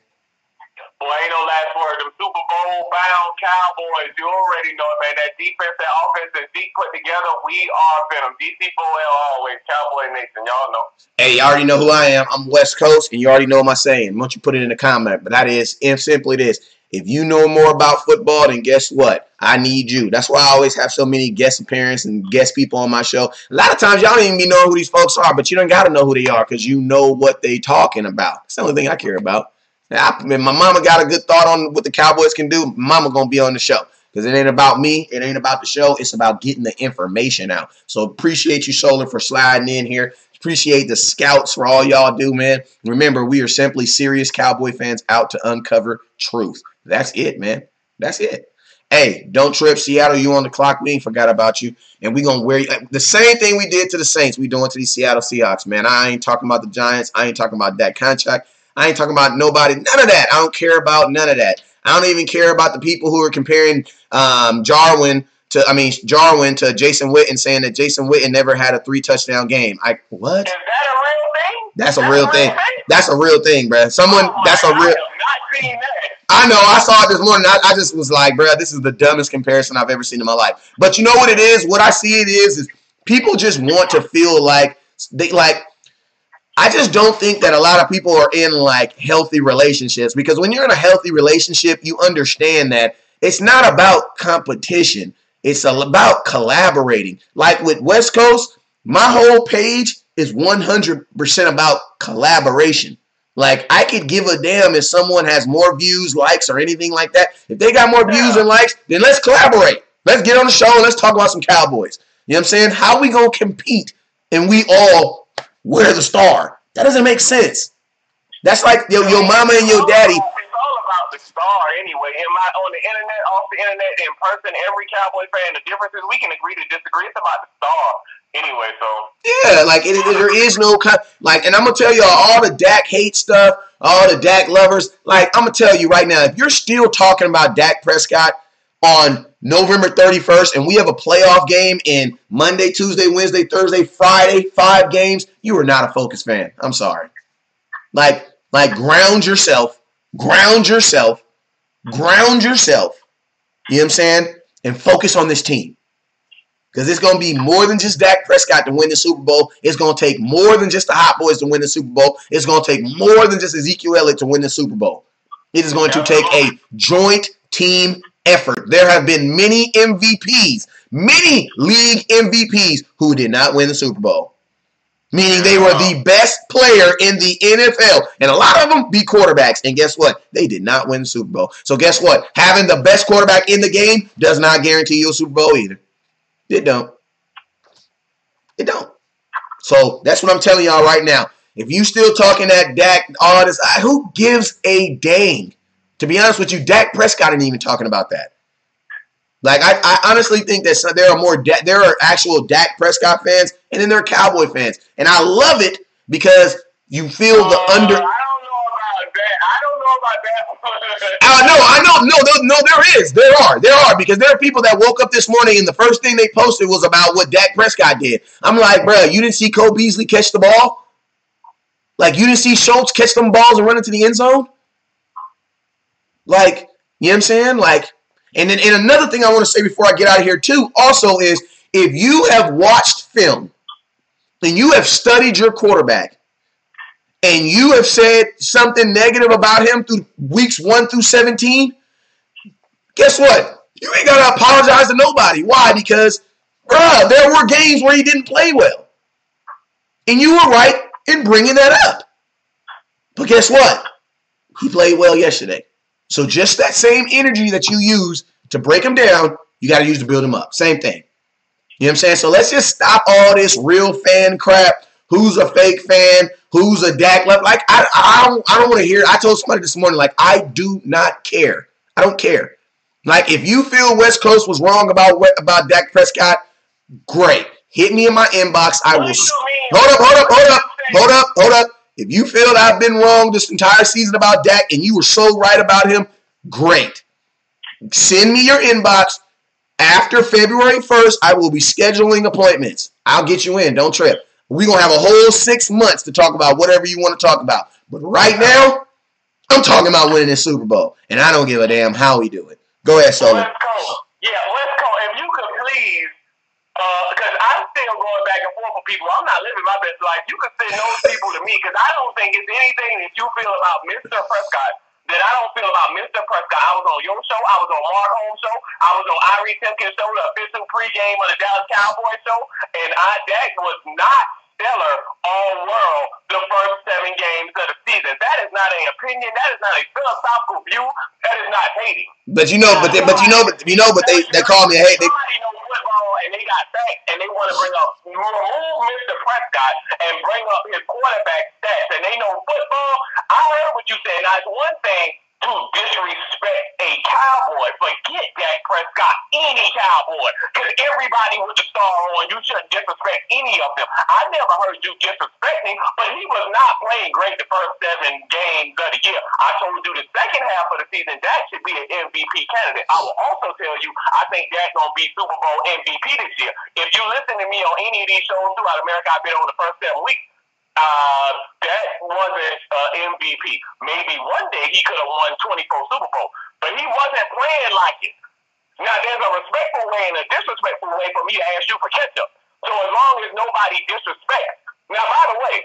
Boy, ain't no last word. Them Super Bowl-bound Cowboys, you already know it, man. That defense, that offense that Zeke put together, we are Venom. DC4L always, Cowboy Nation. Y'all know. Hey, you already know who I am. I'm West Coast, and you already know my saying. Why don't you put it in the comment? But that is simply this. If you know more about football, then guess what? I need you. That's why I always have so many guest appearances and guest people on my show. A lot of times, y'all don't even be knowing who these folks are, but you don't got to know who they are because you know what they talking about. It's the only thing I care about. Now, my mama got a good thought on what the Cowboys can do. Mama going to be on the show because it ain't about me. It ain't about the show. It's about getting the information out. So appreciate you, Solar, for sliding in here. Appreciate the scouts for all y'all do, man. Remember, we are simply serious Cowboy fans out to uncover truth. That's it, man. That's it. Hey, don't trip, Seattle. You on the clock? We ain't forgot about you, and we gonna wear you. The same thing we did to the Saints. We doing to these Seattle Seahawks, man. I ain't talking about the Giants. I ain't talking about that contract. I ain't talking about nobody. None of that. I don't care about none of that. I don't even care about the people who are comparing Jarwin to Jason Witten, saying that Jason Witten never had a 3-touchdown game. What? Is that a real thing? That's a real thing. That's a real thing, bro. That's a real. I have not seen that. I know. I saw it this morning. I just was like, bro, this is the dumbest comparison I've ever seen in my life. But you know what it is? What I see it is people just want to feel like they like. I just don't think that a lot of people are in like healthy relationships, because when you're in a healthy relationship, you understand that it's not about competition. It's about collaborating. Like with West Coast, my whole page is 100% about collaboration. Like, I could give a damn if someone has more views, likes, or anything like that. If they got more views and likes, then let's collaborate. Let's get on the show and let's talk about some Cowboys. You know what I'm saying? How we going to compete and we all wear the star? That doesn't make sense. That's like your mama and your daddy. It's all about the star anyway. On the internet, off the internet, in person, every Cowboy fan, the difference is we can agree to disagree. It's about the star. Anyway, so yeah, like there is no like, and I'm gonna tell y'all all the Dak hate stuff, all the Dak lovers. Like, I'm gonna tell you right now, if you're still talking about Dak Prescott on November 31st, and we have a playoff game in Monday, Tuesday, Wednesday, Thursday, Friday, 5 games, you are not a Focus fan. I'm sorry. Like ground yourself. You know what I'm saying? And focus on this team. Because it's going to be more than just Dak Prescott to win the Super Bowl. It's going to take more than just the Hot Boys to win the Super Bowl. It's going to take more than just Ezekiel Elliott to win the Super Bowl. It is going to take a joint team effort. There have been many MVPs, many league MVPs who did not win the Super Bowl. Meaning they were the best player in the NFL. And a lot of them be quarterbacks. And guess what? They did not win the Super Bowl. So guess what? Having the best quarterback in the game does not guarantee you a Super Bowl either. It don't. So that's what I'm telling y'all right now. If you still talking that Dak, all this, who gives a dang? To be honest with you, Dak Prescott ain't even talking about that. Like, I honestly think that there are actual Dak Prescott fans, and then there are Cowboy fans. And I love it because you feel the under. I don't know about that. I know. No, there is. There are, because there are people that woke up this morning and the first thing they posted was about what Dak Prescott did. I'm like, bro, you didn't see Cole Beasley catch the ball? Like, you didn't see Schultz catch them balls and run into the end zone? Like, you know what I'm saying? Like, and another thing I want to say before I get out of here too also is, if you have watched film and you have studied your quarterback and you have said something negative about him through weeks 1 through 17, guess what? You ain't got to apologize to nobody. Why? Because, bruh, there were games where he didn't play well. And you were right in bringing that up. But guess what? He played well yesterday. So just that same energy that you use to break him down, you got to use to build him up. Same thing. You know what I'm saying? So let's just stop all this real fan crap. Who's a fake fan? Who's a Dak love? Like, I don't want to hear. I told somebody this morning, like, I do not care. I don't care. Like, if you feel West Coast was wrong about Dak Prescott, great. Hit me in my inbox. I will. Hold up. If you feel that I've been wrong this entire season about Dak and you were so right about him, great. Send me your inbox. After February 1st, I will be scheduling appointments. I'll get you in. Don't trip. We're going to have a whole 6 months to talk about whatever you want to talk about. But right now, I'm talking about winning this Super Bowl. And I don't give a damn how we do it. Go ahead, Sully. Let's go. If you could please, because I'm still going back and forth with people. I'm not living my best life. You could send those people to me, because I don't think it's anything that you feel about Mr. Prescott that I don't feel about Mr. Prescott. I was on your show. I was on Mark Holmes' show. I was on Irie Simpkins' show, the official pregame of the Dallas Cowboys show. And Dak was not stellar all world the first 7 games of the season. That is not an opinion. That is not a philosophical view. That is not hating. But they call me a hate. Somebody knows football and they got facts and they want to remove Mr. Prescott and bring up his quarterback stats, and they know football. I heard what you said. Now, it's one thing to disrespect a Cowboy, but get Dak Prescott Prescott any Cowboy. Because everybody with the star on, you shouldn't disrespect any of them. I never heard you disrespecting, but he was not playing great the first 7 games of the year. I told you the second half of the season, Dak should be an MVP candidate. I will also tell you, I think Dak's going to be Super Bowl MVP this year. If you listen to me on any of these shows throughout America, I've been on the first 7 weeks. That wasn't MVP. Maybe one day he could have won 24 Super Bowl, but he wasn't playing like it. Now, there's a respectful way and a disrespectful way for me to ask you for ketchup. So as long as nobody disrespects. Now, by the way,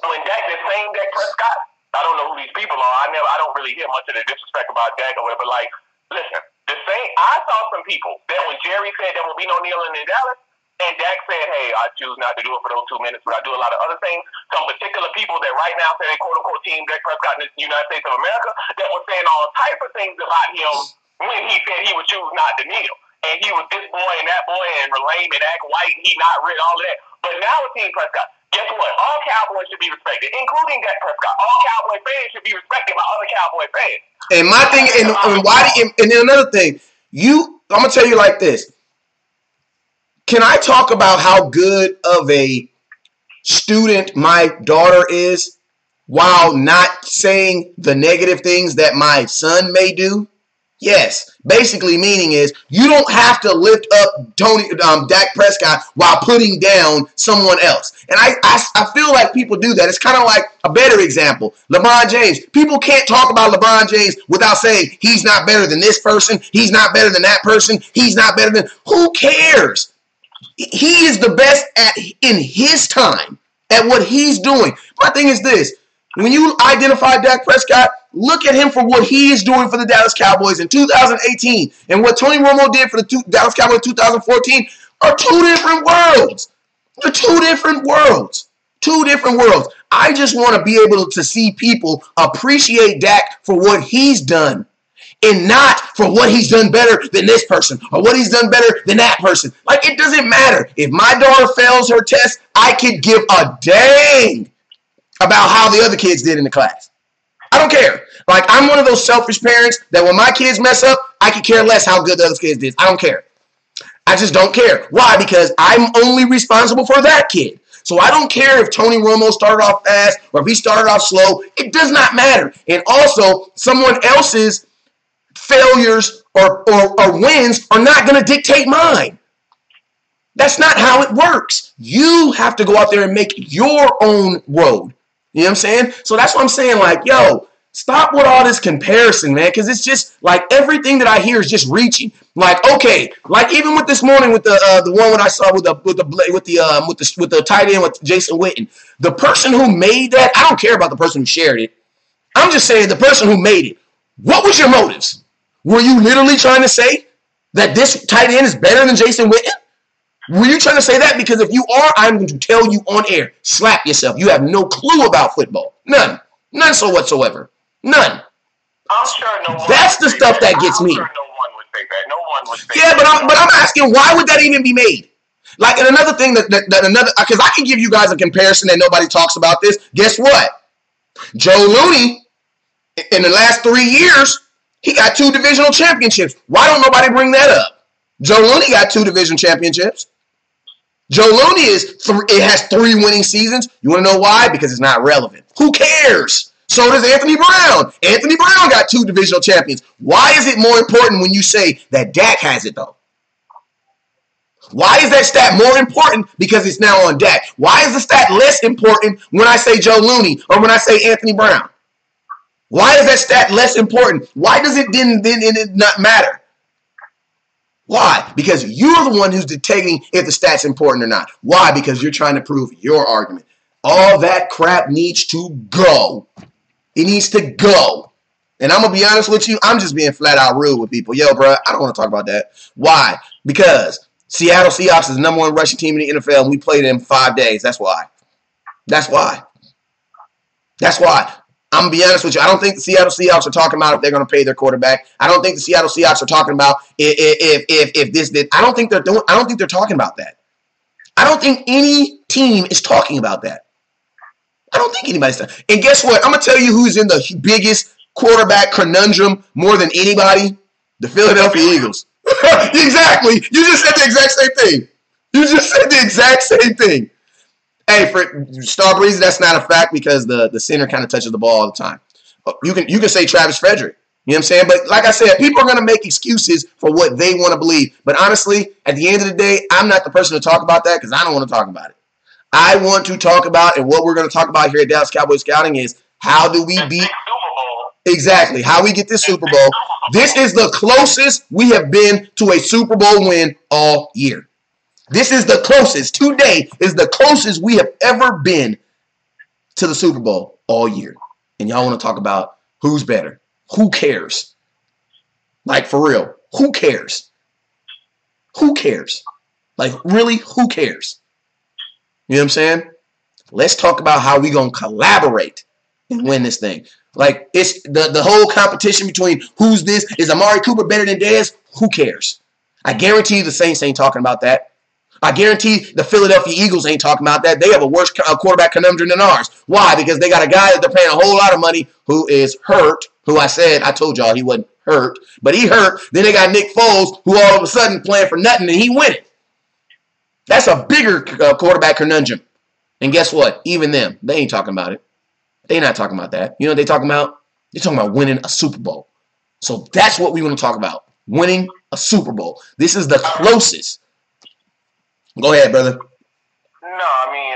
when the same Dak Prescott, I don't know who these people are. I don't really hear much of the disrespect about Dak or whatever. Like, listen, I saw some people that when Jerry said there will be no kneeling in Dallas, and Dak said, hey, I choose not to do it for those 2 minutes, but I do a lot of other things. Some particular people that right now say they quote-unquote team Dak Prescott in the United States of America that were saying all type of things about him when he said he would choose not to kneel. And he was this boy and that boy and lame and act white and he not real, all of that. But now with Team Prescott, guess what? All Cowboys should be respected, including Dak Prescott. All Cowboy fans should be respected by other Cowboy fans. And my thing, and then another thing, I'm gonna tell you like this. Can I talk about how good of a student my daughter is while not saying the negative things that my son may do? Yes. Basically meaning is you don't have to lift up Dak Prescott while putting down someone else. And I feel like people do that. It's kind of like a better example. LeBron James. People can't talk about LeBron James without saying he's not better than this person. He's not better than that person. He's not better than... Who cares? He is the best in his time at what he's doing. My thing is this. When you identify Dak Prescott, look at him for what he is doing for the Dallas Cowboys in 2018 and what Tony Romo did for the Dallas Cowboys in 2014 are 2 different worlds. They're 2 different worlds. 2 different worlds. I just want to be able to see people appreciate Dak for what he's done and not for what he's done better than this person or what he's done better than that person. Like, it doesn't matter. If my daughter fails her test, I could give a dang about how the other kids did in the class. I don't care. Like, I'm one of those selfish parents that when my kids mess up, I could care less how good the other kids did. I don't care. I just don't care. Why? Because I'm only responsible for that kid. So I don't care if Tony Romo started off fast or if he started off slow. It does not matter. And also, someone else's failures or wins are not going to dictate mine. That's not how it works. You have to go out there and make your own road. You know what I'm saying? So that's what I'm saying. Like, yo, stop with all this comparison, man, because it's just like everything that I hear is just reaching. Like, okay, like even with this morning with the one when I saw with the tight end with Jason Witten, the person who made that, I don't care about the person who shared it. I'm just saying the person who made it. What was your motives? Were you literally trying to say that this tight end is better than Jason Witten? Were you trying to say that? Because if you are, I'm going to tell you on air. Slap yourself. You have no clue about football. None. None so whatsoever. None. I'm sure no one. That's the stuff that gets me. I'm sure no one would say that. No one would say yeah, that. but I'm asking, why would that even be made? Like, and another thing because I can give you guys a comparison that nobody talks about this. Guess what? Joe Looney, in the last 3 years, he got 2 divisional championships. Why don't nobody bring that up? Joe Looney got 2 division championships. Joe Looney has 3 winning seasons. You want to know why? Because it's not relevant. Who cares? So does Anthony Brown. Anthony Brown got 2 divisional champions. Why is it more important when you say that Dak has it, though? Why is that stat more important? Because it's now on Dak. Why is the stat less important when I say Joe Looney or when I say Anthony Brown? Why is that stat less important? Why does it then not matter? Why? Because you're the one who's dictating if the stat's important or not. Why? Because you're trying to prove your argument. All that crap needs to go. It needs to go. And I'm going to be honest with you. I'm just being flat out rude with people. Yo, bro, I don't want to talk about that. Why? Because Seattle Seahawks is the #1 rushing team in the NFL, and we played them 5 days. That's why. That's why. That's why. I'm going to be honest with you. I don't think the Seattle Seahawks are talking about if they're going to pay their quarterback. I don't think the Seattle Seahawks are talking about if this did. I don't think they're talking about that. I don't think any team is talking about that. I don't think anybody's talking. And guess what? I'm going to tell you who's in the biggest quarterback conundrum more than anybody. The Philadelphia Eagles. Exactly. You just said the exact same thing. You just said the exact same thing. Hey, for Starbreeze, that's not a fact because the center kind of touches the ball all the time. You can say Travis Frederick. You know what I'm saying? But like I said, people are going to make excuses for what they want to believe. But honestly, at the end of the day, I'm not the person to talk about that because I don't want to talk about it. I want to talk about, and what we're going to talk about here at Dallas Cowboys Scouting is how do we beat exactly how we get this Super Bowl. This is the closest we have been to a Super Bowl win all year. This is the closest. Today is the closest we have ever been to the Super Bowl all year. And y'all want to talk about who's better. Who cares? Like, for real, who cares? Who cares? Like, really, who cares? You know what I'm saying? Let's talk about how we going to collaborate and win this thing. Like, it's the whole competition between who's this. Is Amari Cooper better than Dez? Who cares? I guarantee you the Saints ain't talking about that. I guarantee the Philadelphia Eagles ain't talking about that. They have a worse quarterback conundrum than ours. Why? Because they got a guy that they're paying a whole lot of money who is hurt, who I told y'all he wasn't hurt, but he hurt. Then they got Nick Foles, who all of a sudden playing for nothing, and he winning. That's a bigger quarterback conundrum. And guess what? Even them, they ain't talking about it. They not talking about that. You know what they talking about? They're talking about winning a Super Bowl. So that's what we want to talk about. Winning a Super Bowl. This is the closest. Go ahead, brother. No, I mean,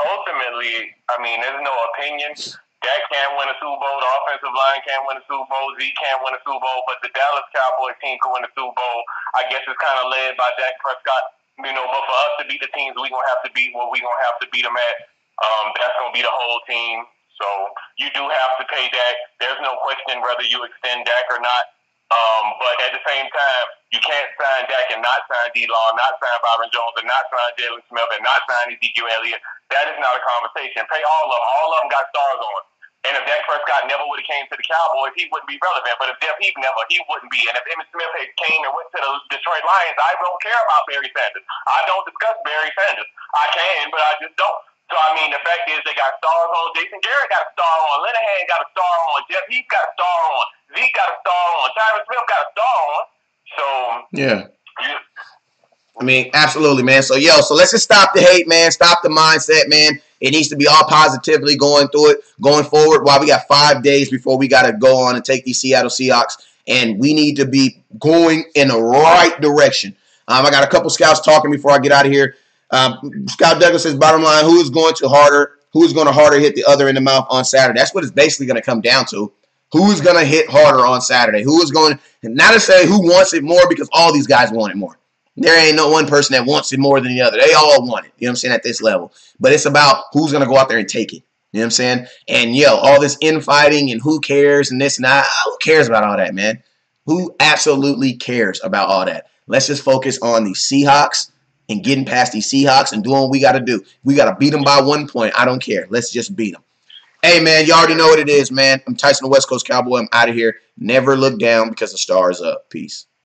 ultimately, there's no opinion. Dak can't win a Super Bowl. The offensive line can't win a Super Bowl. Zeke can't win a Super Bowl. But the Dallas Cowboys team can win a Super Bowl. I guess it's kind of led by Dak Prescott. But for us to beat the teams we're going to have to beat what we're going to have to beat them at, that's going to be the whole team. So you do have to pay Dak. There's no question whether you extend Dak or not. But at the same time, you can't sign Dak and not sign D-Law, not sign Byron Jones, and not sign Jalen Smith, and not sign Ezekiel Elliott. That is not a conversation. Pay all of them. All of them got stars on. And if Dak Prescott never would have came to the Cowboys, he wouldn't be relevant. But if Jeff Heath never, he wouldn't be. And if Emmitt Smith had came and went to the Detroit Lions, I don't care about Barry Sanders. I don't discuss Barry Sanders. I can, but I just don't. So, the fact is they got stars on. Jason Garrett got a star on. Linehan got a star on. Jeff Heath got a star on. Zeke got a star on. Tyron Smith got a star on. So, yeah. Absolutely, man. So let's just stop the hate, man. Stop the mindset, man. It needs to be all positively going through it, going forward. While we got 5 days before we got to go on and take these Seattle Seahawks, and we need to be going in the right direction. I got a couple scouts talking before I get out of here. Scott Douglas says, bottom line, who is going to harder hit the other in the mouth on Saturday? That's what it's basically going to come down to. Who is going to hit harder on Saturday? Who is going to, not to say who wants it more, because all these guys want it more. There ain't no one person that wants it more than the other. They all want it, you know what I'm saying, at this level. But it's about who's going to go out there and take it, you know what I'm saying? And, all this infighting and who cares and this and that, who cares about all that, man? Who absolutely cares about all that? Let's just focus on the Seahawks and getting past these Seahawks and doing what we got to do. We got to beat them by 1 point. I don't care. Let's just beat them. Hey, man, you already know what it is, man. I'm Tyson, the West Coast Cowboy. I'm out of here. Never look down because the star is up. Peace.